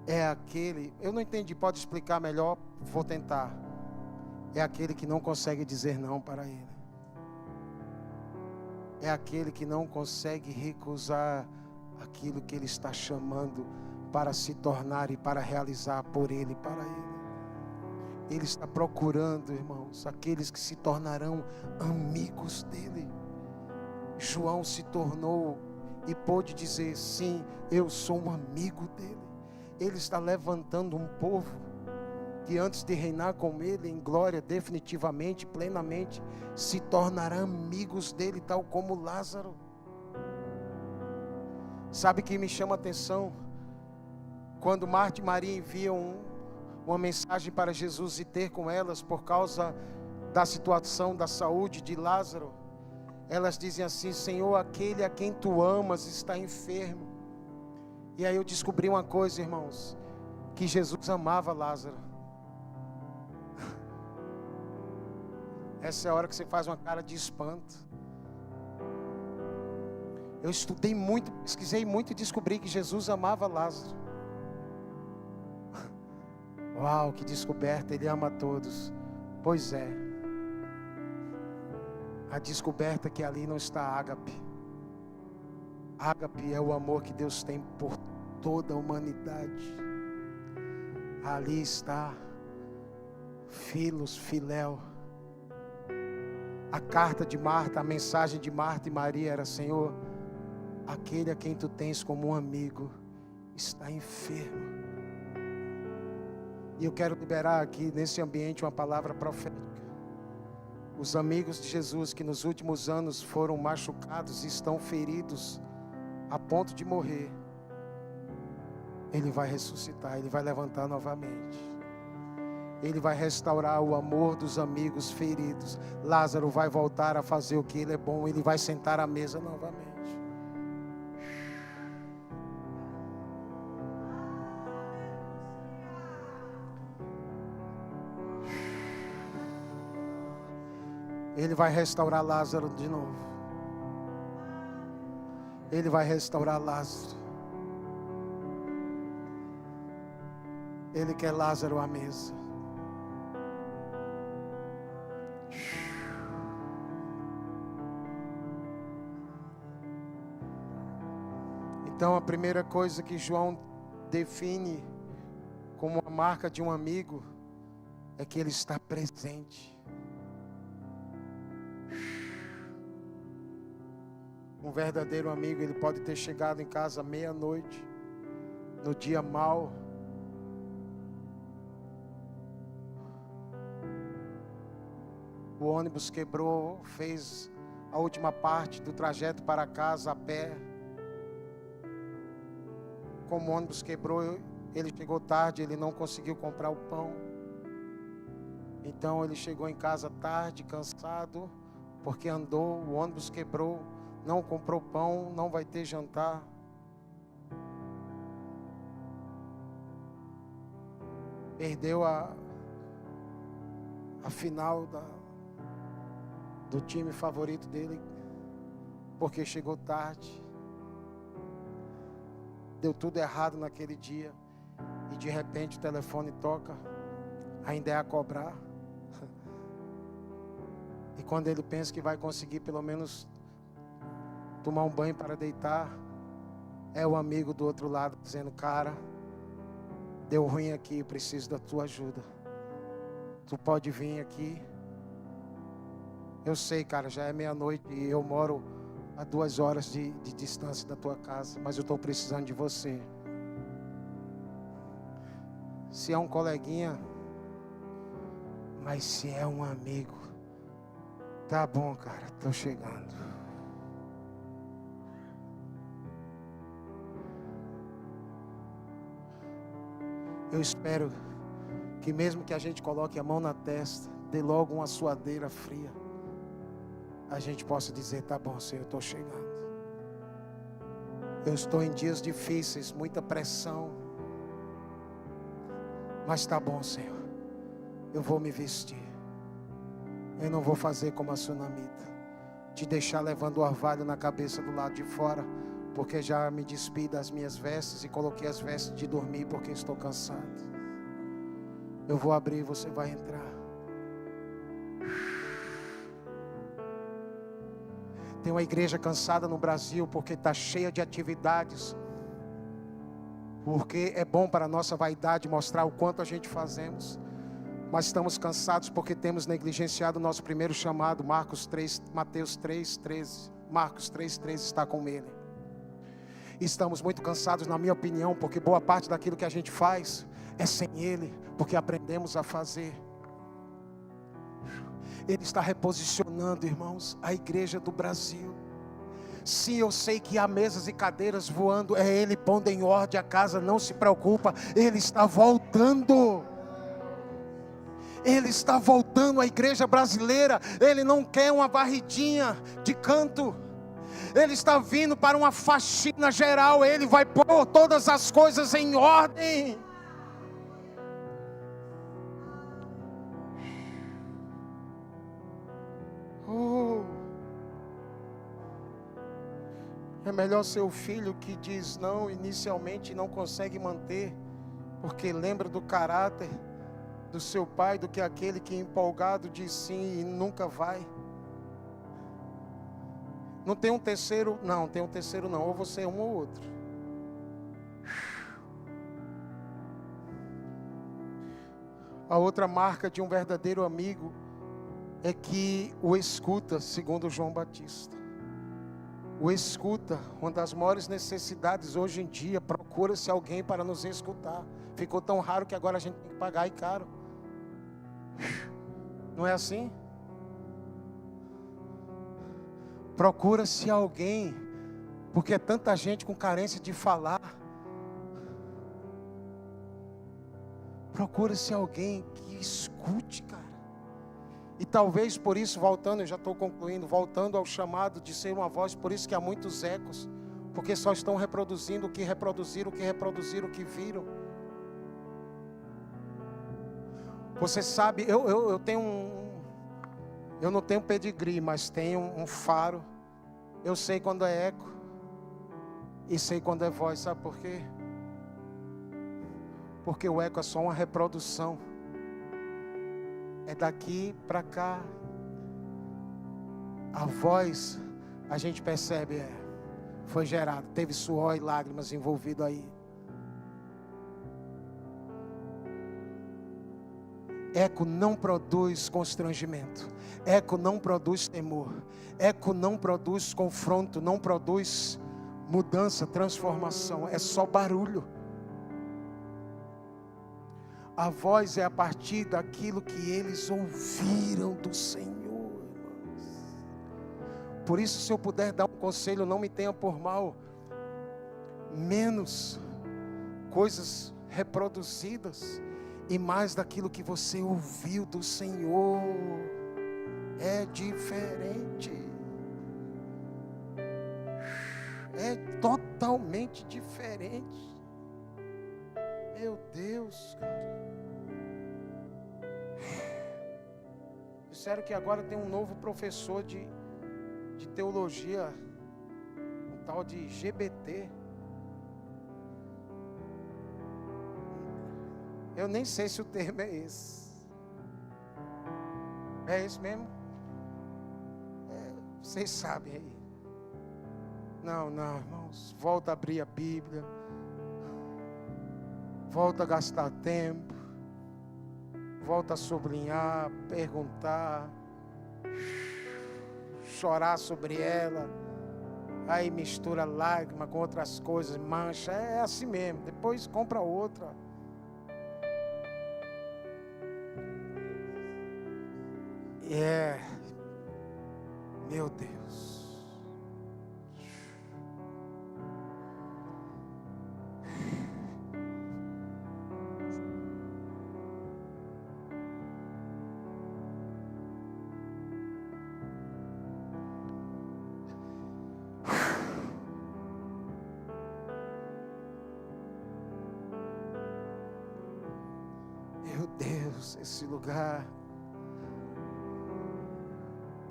Speaker 1: É aquele, eu não entendi, pode explicar melhor? Vou tentar. é aquele que não consegue dizer não para Ele. É aquele que não consegue recusar aquilo que Ele está chamando para se tornar e para realizar por Ele e para Ele. Ele está procurando, irmãos, aqueles que se tornarão amigos dEle. João se tornou e pôde dizer: sim, eu sou um amigo dEle. Ele está levantando um povo que antes de reinar com Ele em glória, definitivamente, plenamente, se tornará amigos dEle, tal como Lázaro. Sabe o que me chama a atenção? Quando Marta e Maria enviam uma mensagem para Jesus e ter com elas por causa da situação da saúde de Lázaro, elas dizem assim: Senhor, aquele a quem tu amas está enfermo. E aí eu descobri uma coisa, irmãos, que Jesus amava Lázaro. Essa é a hora que você faz uma cara de espanto. Eu estudei muito, pesquisei muito e descobri que Jesus amava Lázaro. Uau, que descoberta, Ele ama a todos. Pois é. A descoberta que ali não está ágape. Ágape é o amor que Deus tem por toda a humanidade. Ali está Filos, Filéu. A carta de Marta, a mensagem de Marta e Maria era: Senhor, aquele a quem tu tens como um amigo está enfermo. E eu quero liberar aqui nesse ambiente uma palavra profética. Os amigos de Jesus que nos últimos anos foram machucados e estão feridos a ponto de morrer, Ele vai ressuscitar, Ele vai levantar novamente. Ele vai restaurar o amor dos amigos feridos. Lázaro vai voltar a fazer o que ele é bom. Ele vai sentar à mesa novamente. Ele vai restaurar Lázaro de novo. Ele vai restaurar Lázaro. Ele quer Lázaro à mesa. Então a primeira coisa que João define como a marca de um amigo é que ele está presente. Um verdadeiro amigo, ele pode ter chegado em casa meia-noite, no dia mau, o ônibus quebrou, fez a última parte do trajeto para casa a pé. Como o ônibus quebrou, ele chegou tarde, ele não conseguiu comprar o pão. Então ele chegou em casa tarde, cansado, porque andou, o ônibus quebrou, não comprou pão, não vai ter jantar. Perdeu a final do time favorito dele, porque chegou tarde. Deu tudo errado naquele dia. E de repente o telefone toca. Ainda é a cobrar. E quando ele pensa que vai conseguir pelo menos tomar um banho para deitar, é o amigo do outro lado dizendo: cara, deu ruim aqui, preciso da tua ajuda. Tu pode vir aqui? Eu sei, cara, já é meia-noite e eu moro a 2 horas de distância da tua casa, mas eu estou precisando de você. Se é um coleguinha, mas se é um amigo, tá bom, cara, estou chegando. Eu espero que mesmo que a gente coloque a mão na testa, dê logo uma suadeira fria, a gente possa dizer: tá bom, Senhor, eu estou chegando. Eu estou em dias difíceis, muita pressão, mas tá bom, Senhor, eu vou me vestir. Eu não vou fazer como a sunamita, te deixar levando o orvalho na cabeça do lado de fora, porque já me despi das minhas vestes e coloquei as vestes de dormir porque estou cansado. Eu vou abrir e você vai entrar. Tem uma igreja cansada no Brasil porque está cheia de atividades. Porque é bom para a nossa vaidade mostrar o quanto a gente fazemos. Mas estamos cansados porque temos negligenciado o nosso primeiro chamado. Mateus 3:13. Marcos 3:13 está com ele. Estamos muito cansados, na minha opinião, porque boa parte daquilo que a gente faz é sem ele, porque aprendemos a fazer. Ele está reposicionando, irmãos, a igreja do Brasil. Sim, eu sei que há mesas e cadeiras voando, é Ele pondo em ordem a casa, não se preocupa, Ele está voltando. Ele está voltando à igreja brasileira. Ele não quer uma varridinha de canto. Ele está vindo para uma faxina geral. Ele vai pôr todas as coisas em ordem. É melhor ser o filho que diz não inicialmente e não consegue manter, porque lembra do caráter do seu pai, do que aquele que empolgado diz sim e nunca vai. Não tem um terceiro, não, tem um terceiro não, ou você é um ou outro. A outra marca de um verdadeiro amigo é que o escuta, segundo João Batista. O escuta, uma das maiores necessidades hoje em dia, procura-se alguém para nos escutar. Ficou tão raro que agora a gente tem que pagar e caro. Não é assim? Procura-se alguém, porque é tanta gente com carência de falar. Procura-se alguém que escute, cara. E talvez por isso, voltando, eu já estou concluindo, voltando ao chamado de ser uma voz, por isso que há muitos ecos, porque só estão reproduzindo o que reproduziram, o que viram. Você sabe, eu tenho eu não tenho pedigree, mas tenho um faro. Eu sei quando é eco e sei quando é voz, sabe por quê? Porque o eco é só uma reprodução. É daqui para cá. A voz, a gente percebe, foi gerada, teve suor e lágrimas envolvido aí. Eco não produz constrangimento. Eco não produz temor. Eco não produz confronto, não produz mudança, transformação. É só barulho. A voz é a partir daquilo que eles ouviram do Senhor, irmãos. Por isso, se eu puder dar um conselho, não me tenha por mal. Menos coisas reproduzidas e mais daquilo que você ouviu do Senhor. É diferente. É totalmente diferente. Meu Deus, cara. Disseram que agora tem um novo professor de teologia, um tal de GBT. Eu nem sei se o termo é esse. É esse mesmo? Vocês sabem aí. Não, irmãos. Volta a abrir a Bíblia. Volta a gastar tempo. Volta a sublinhar, perguntar, chorar sobre ela. Aí mistura lágrima com outras coisas, mancha. É assim mesmo. Depois compra outra. Meu Deus. Meu Deus, esse lugar,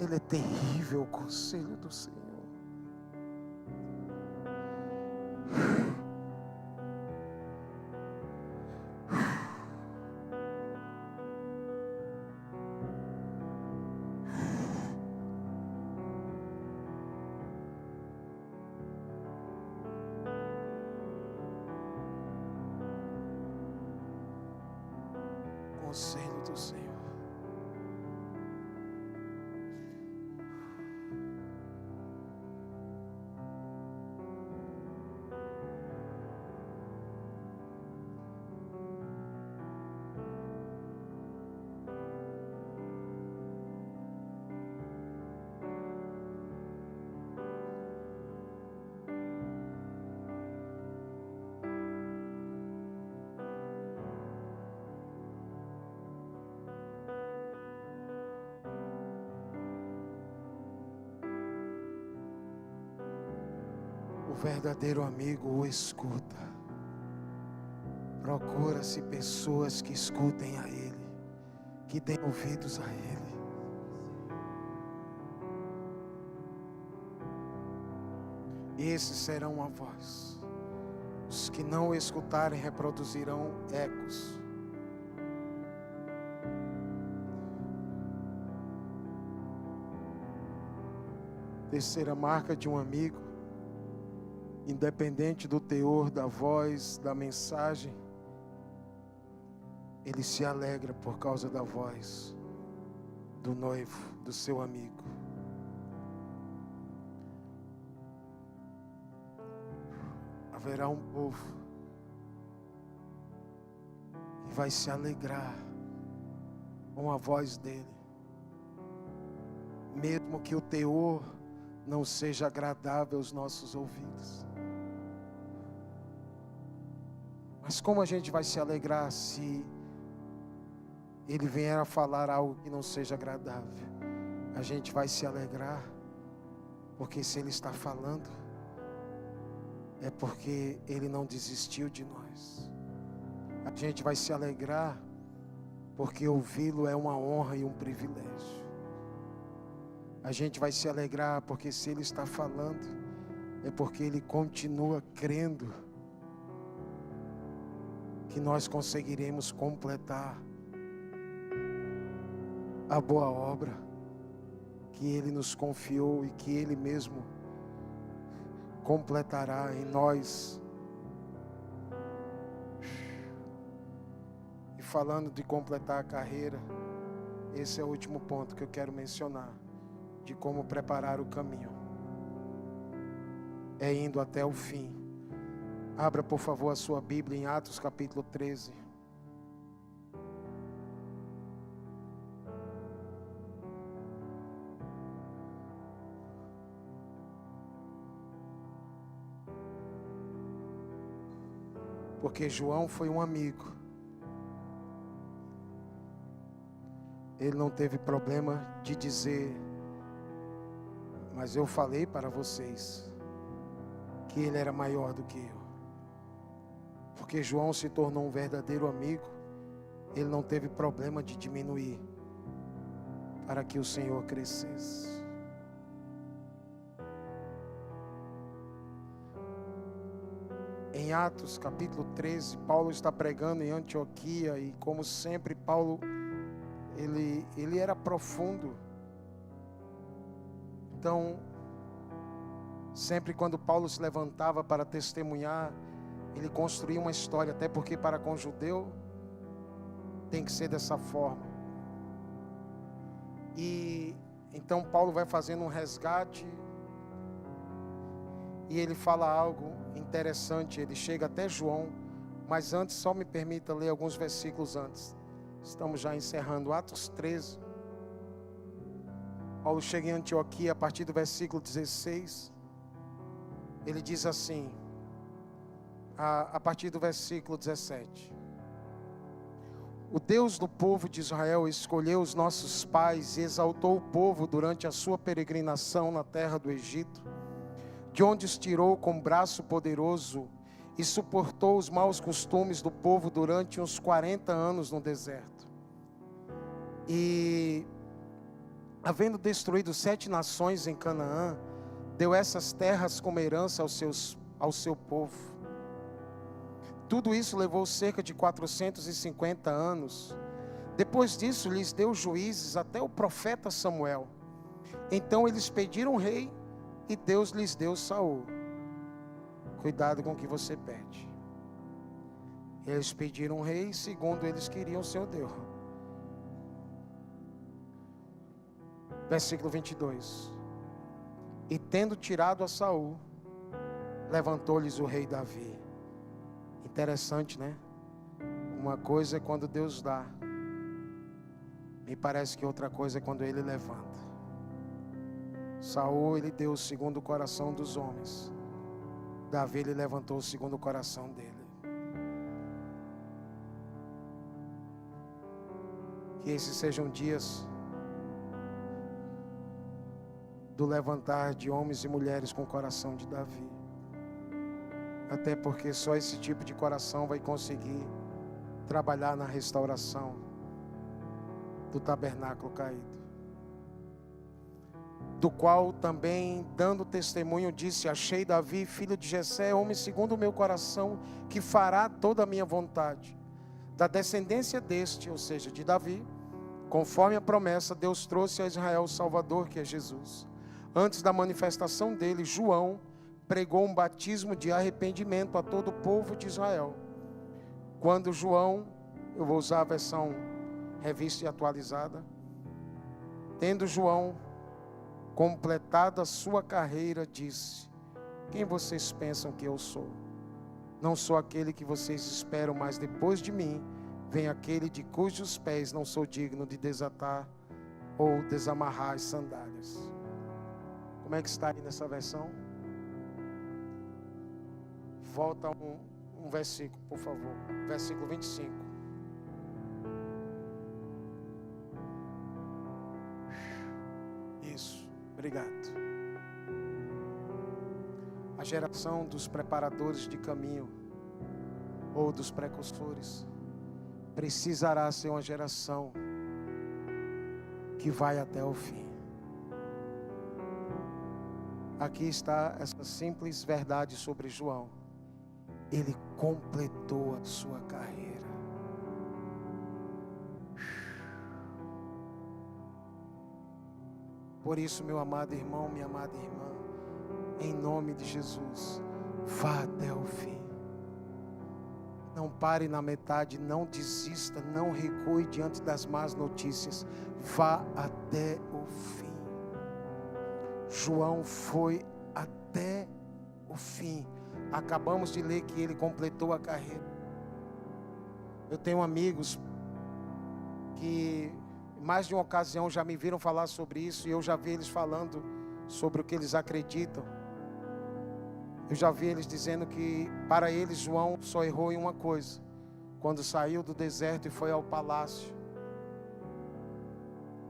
Speaker 1: ele é terrível, o conselho do Senhor. conselho do Senhor. O verdadeiro amigo o escuta. Procura-se pessoas que escutem a Ele, que deem ouvidos a Ele. Esses serão a voz. Os que não o escutarem reproduzirão ecos. Terceira marca de um amigo: independente do teor da voz, da mensagem, ele se alegra por causa da voz do noivo, do seu amigo. Haverá um povo que vai se alegrar com a voz dele, mesmo que o teor não seja agradável aos nossos ouvidos. Mas como a gente vai se alegrar se ele vier a falar algo que não seja agradável? A gente vai se alegrar porque se ele está falando, é porque ele não desistiu de nós. A gente vai se alegrar porque ouvi-lo é uma honra e um privilégio. A gente vai se alegrar porque se ele está falando, é porque ele continua crendo que nós conseguiremos completar a boa obra que ele nos confiou e que ele mesmo completará em nós. E falando de completar a carreira, esse é o último ponto que eu quero mencionar, de como preparar o caminho. É indo até o fim. Abra, por favor, a sua Bíblia em Atos capítulo 13. Porque João foi um amigo. Ele não teve problema de dizer: mas eu falei para vocês que ele era maior do que eu. Porque João se tornou um verdadeiro amigo, ele não teve problema de diminuir para que o Senhor crescesse. Em Atos capítulo 13, Paulo está pregando em Antioquia e, como sempre, Paulo ele era profundo. Então, sempre quando Paulo se levantava para testemunhar, ele construía uma história, até porque para com o judeu tem que ser dessa forma. E então Paulo vai fazendo um resgate e ele fala algo interessante. Ele chega até João, mas antes só me permita ler alguns versículos antes. Estamos já encerrando Atos 13. Paulo chega em Antioquia a partir do versículo 16. Ele diz assim, a partir do versículo 17: o Deus do povo de Israel escolheu os nossos pais e exaltou o povo durante a sua peregrinação na terra do Egito, de onde os tirou com braço poderoso e suportou os maus costumes do povo durante uns 40 anos no deserto. E, havendo destruído 7 nações em Canaã, deu essas terras como herança ao seu povo. Tudo isso levou cerca de 450 anos. Depois disso, lhes deu juízes até o profeta Samuel. Então eles pediram um rei e Deus lhes deu Saul. Cuidado com o que você pede. Eles pediram um rei segundo eles queriam o seu Deus. Versículo 22. E tendo tirado a Saul, levantou-lhes o rei Davi. Interessante, né? Uma coisa é quando Deus dá. Me parece que outra coisa é quando Ele levanta. Saul, ele deu segundo o coração dos homens. Davi, ele levantou segundo o coração dele. Que esses sejam dias do levantar de homens e mulheres com o coração de Davi. Até porque só esse tipo de coração vai conseguir trabalhar na restauração do tabernáculo caído. Do qual também, dando testemunho, disse: achei Davi, filho de Jessé, homem segundo o meu coração, que fará toda a minha vontade. Da descendência deste, ou seja, de Davi, conforme a promessa, Deus trouxe a Israel o Salvador, que é Jesus. Antes da manifestação dele, João pregou um batismo de arrependimento a todo o povo de Israel. Quando João, eu vou usar a versão revista e atualizada, tendo João completado a sua carreira, disse: quem vocês pensam que eu sou? Não sou aquele que vocês esperam, mas depois de mim vem aquele de cujos pés não sou digno de desatar ou desamarrar as sandálias. Como é que está aí nessa versão? Volta um versículo, por favor. Versículo 25. Isso, obrigado. A geração dos preparadores de caminho, ou dos precursores, precisará ser uma geração que vai até o fim. Aqui está essa simples verdade sobre João. Ele completou a sua carreira. Por isso, meu amado irmão, minha amada irmã, em nome de Jesus, vá até o fim. Não pare na metade, não desista, não recue diante das más notícias. Vá até o fim. João foi até o fim. Acabamos de ler que ele completou a carreira. Eu tenho amigos que mais de uma ocasião já me viram falar sobre isso, e eu já vi eles falando sobre o que eles acreditam. Eu já vi eles dizendo que para eles João só errou em uma coisa: quando saiu do deserto e foi ao palácio.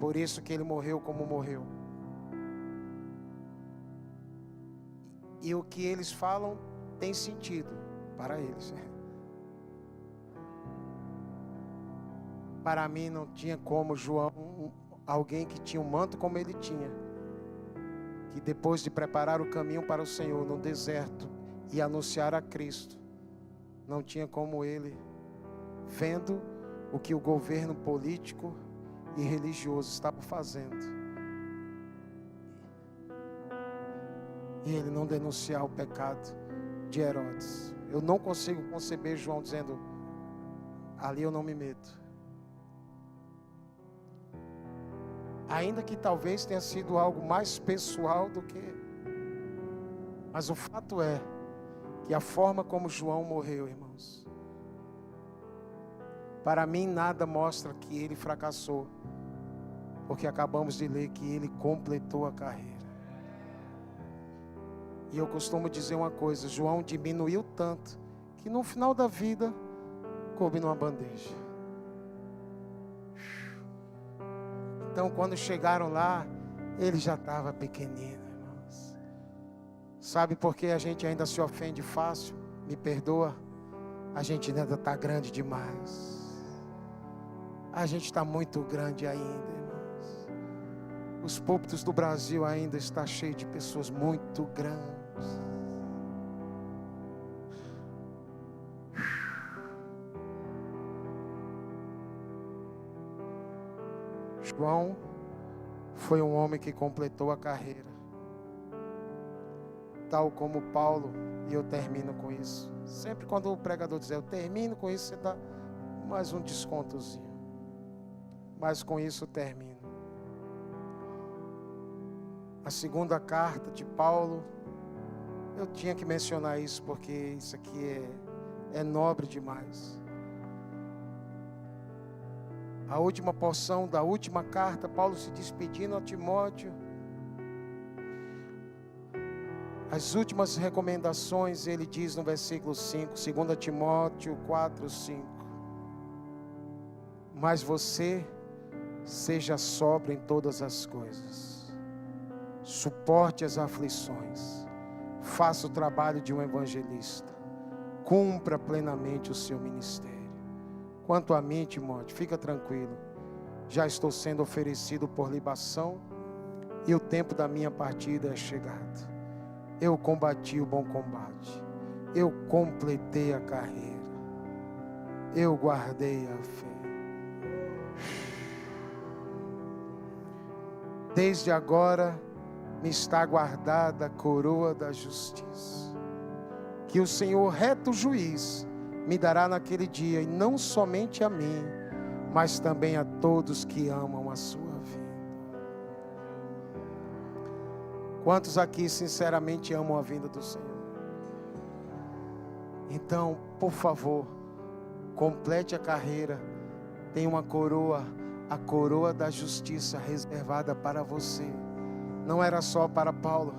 Speaker 1: Por isso que ele morreu como morreu. E o que eles falam tem sentido para eles. Para mim não tinha como João, alguém que tinha um manto como ele tinha, que depois de preparar o caminho para o Senhor no deserto e anunciar a Cristo, não tinha como ele, vendo o que o governo político e religioso estava fazendo, e ele não denunciar o pecado de Herodes. Eu não consigo conceber João dizendo: ali eu não me meto. Ainda que talvez tenha sido algo mais pessoal do que... Mas o fato é que a forma como João morreu, irmãos, para mim nada mostra que ele fracassou, porque acabamos de ler que ele completou a carreira. E eu costumo dizer uma coisa: João diminuiu tanto que no final da vida coube numa bandeja. Então quando chegaram lá, ele já estava pequenino, irmãos. Sabe por que a gente ainda se ofende fácil? Me perdoa. A gente ainda está grande demais. A gente está muito grande ainda, irmãos. Os púlpitos do Brasil ainda estão cheios de pessoas muito grandes. João foi um homem que completou a carreira, tal como Paulo, e eu termino com isso. Sempre quando o pregador dizer eu termino com isso, você dá mais um descontozinho. Mas com isso eu termino. A segunda carta de Paulo, eu tinha que mencionar isso porque isso aqui é nobre demais. A última porção da última carta, Paulo se despedindo a Timóteo. As últimas recomendações, ele diz no versículo 5, 2 Timóteo 4, 5. Mas você seja sóbrio em todas as coisas, suporte as aflições, faça o trabalho de um evangelista, cumpra plenamente o seu ministério. Quanto a mim, Timóteo, fica tranquilo, já estou sendo oferecido por libação e o tempo da minha partida é chegado. Eu combati o bom combate, eu completei a carreira, eu guardei a fé. Desde agora me está guardada a coroa da justiça, que o Senhor, reto juiz, me dará naquele dia, e não somente a mim, mas também a todos que amam a sua vida. Quantos aqui sinceramente amam a vinda do Senhor? Então, por favor, complete a carreira. Tem uma coroa, a coroa da justiça reservada para você. Não era só para Paulo,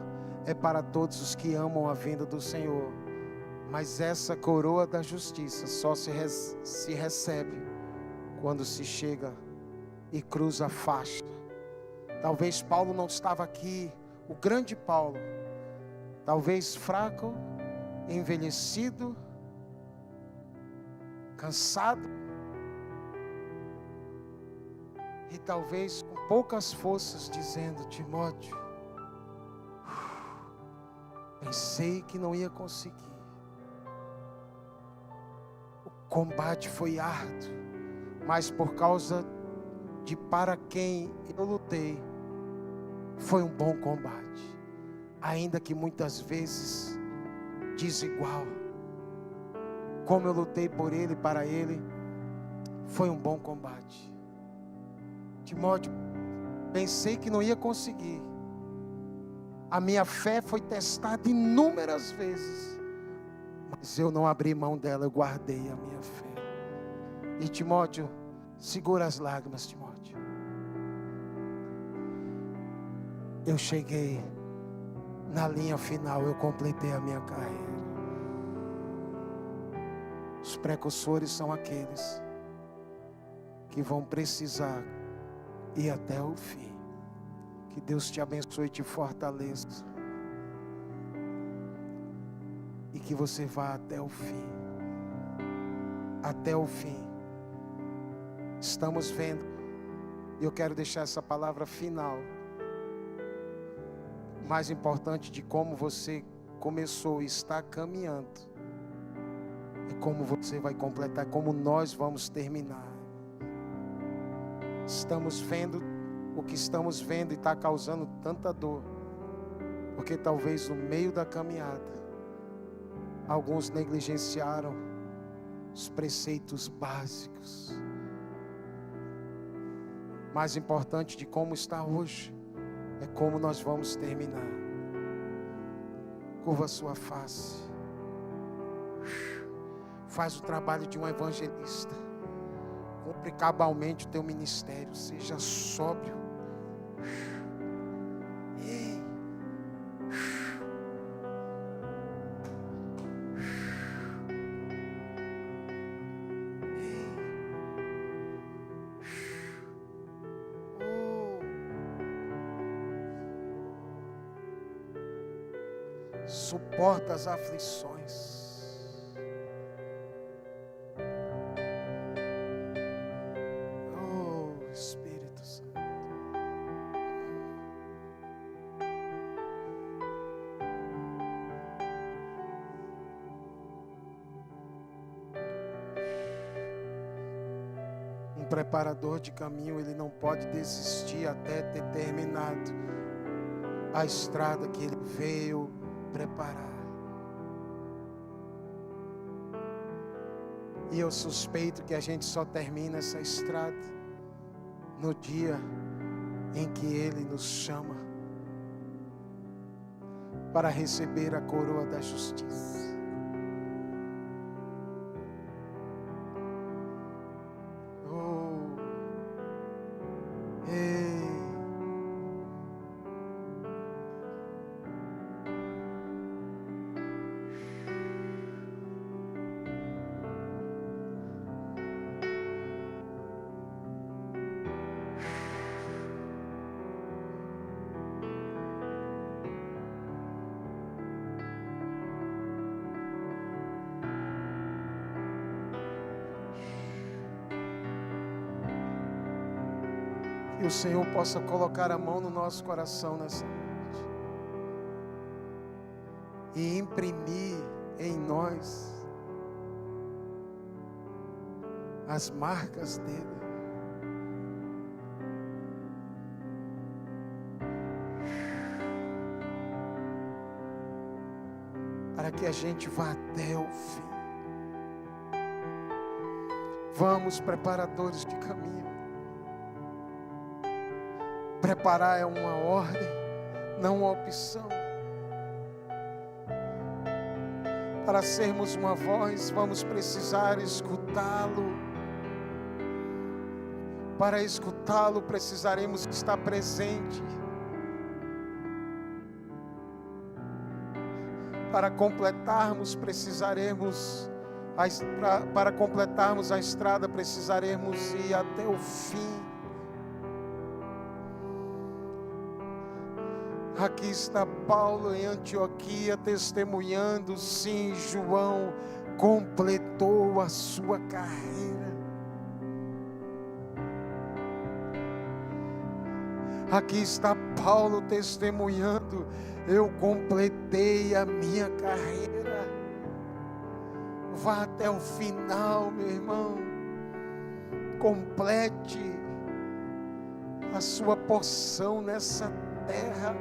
Speaker 1: é para todos os que amam a vinda do Senhor. Mas essa coroa da justiça só se recebe quando se chega e cruza a faixa. Talvez Paulo não estava aqui, o grande Paulo, talvez fraco, envelhecido, cansado, e talvez com poucas forças, dizendo: Timóteo, pensei que não ia conseguir. O combate foi árduo, mas por causa de para quem eu lutei, foi um bom combate, ainda que muitas vezes desigual. Como eu lutei por ele, para ele, foi um bom combate. Timóteo, pensei que não ia conseguir. A minha fé foi testada inúmeras vezes, mas eu não abri mão dela, eu guardei a minha fé. E Timóteo, segura as lágrimas, Timóteo. Eu cheguei na linha final, eu completei a minha carreira. Os precursores são aqueles que vão precisar ir até o fim. Que Deus te abençoe e te fortaleça, e que você vá até o fim. Até o fim. Estamos vendo, e eu quero deixar essa palavra final, mais importante de como você começou e está caminhando, é como você vai completar, como nós vamos terminar. Estamos vendo o que estamos vendo e está causando tanta dor, porque talvez no meio da caminhada alguns negligenciaram os preceitos básicos. Mais importante de como está hoje é como nós vamos terminar. Curva a sua face. Faz o trabalho de um evangelista. Cumpre cabalmente o teu ministério. Seja sóbrio. Ei. Suporta as aflições. Oh, Espírito Santo. Um preparador de caminho, ele não pode desistir até ter terminado a estrada que ele veio preparar. E eu suspeito que a gente só termina essa estrada no dia em que Ele nos chama para receber a coroa da justiça. Oh, ei. Que o Senhor possa colocar a mão no nosso coração nessa noite e imprimir em nós as marcas dele. Para que a gente vá até o fim. Vamos, preparadores de caminho. Preparar é uma ordem, não uma opção. Para sermos uma voz, vamos precisar escutá-lo. Para escutá-lo, precisaremos estar presente. Para completarmos, para completarmos a estrada, precisaremos ir até o fim. Aqui está Paulo em Antioquia testemunhando, sim, João completou a sua carreira. Aqui está Paulo testemunhando, eu completei a minha carreira. Vá até o final, meu irmão. Complete a sua porção nessa terra.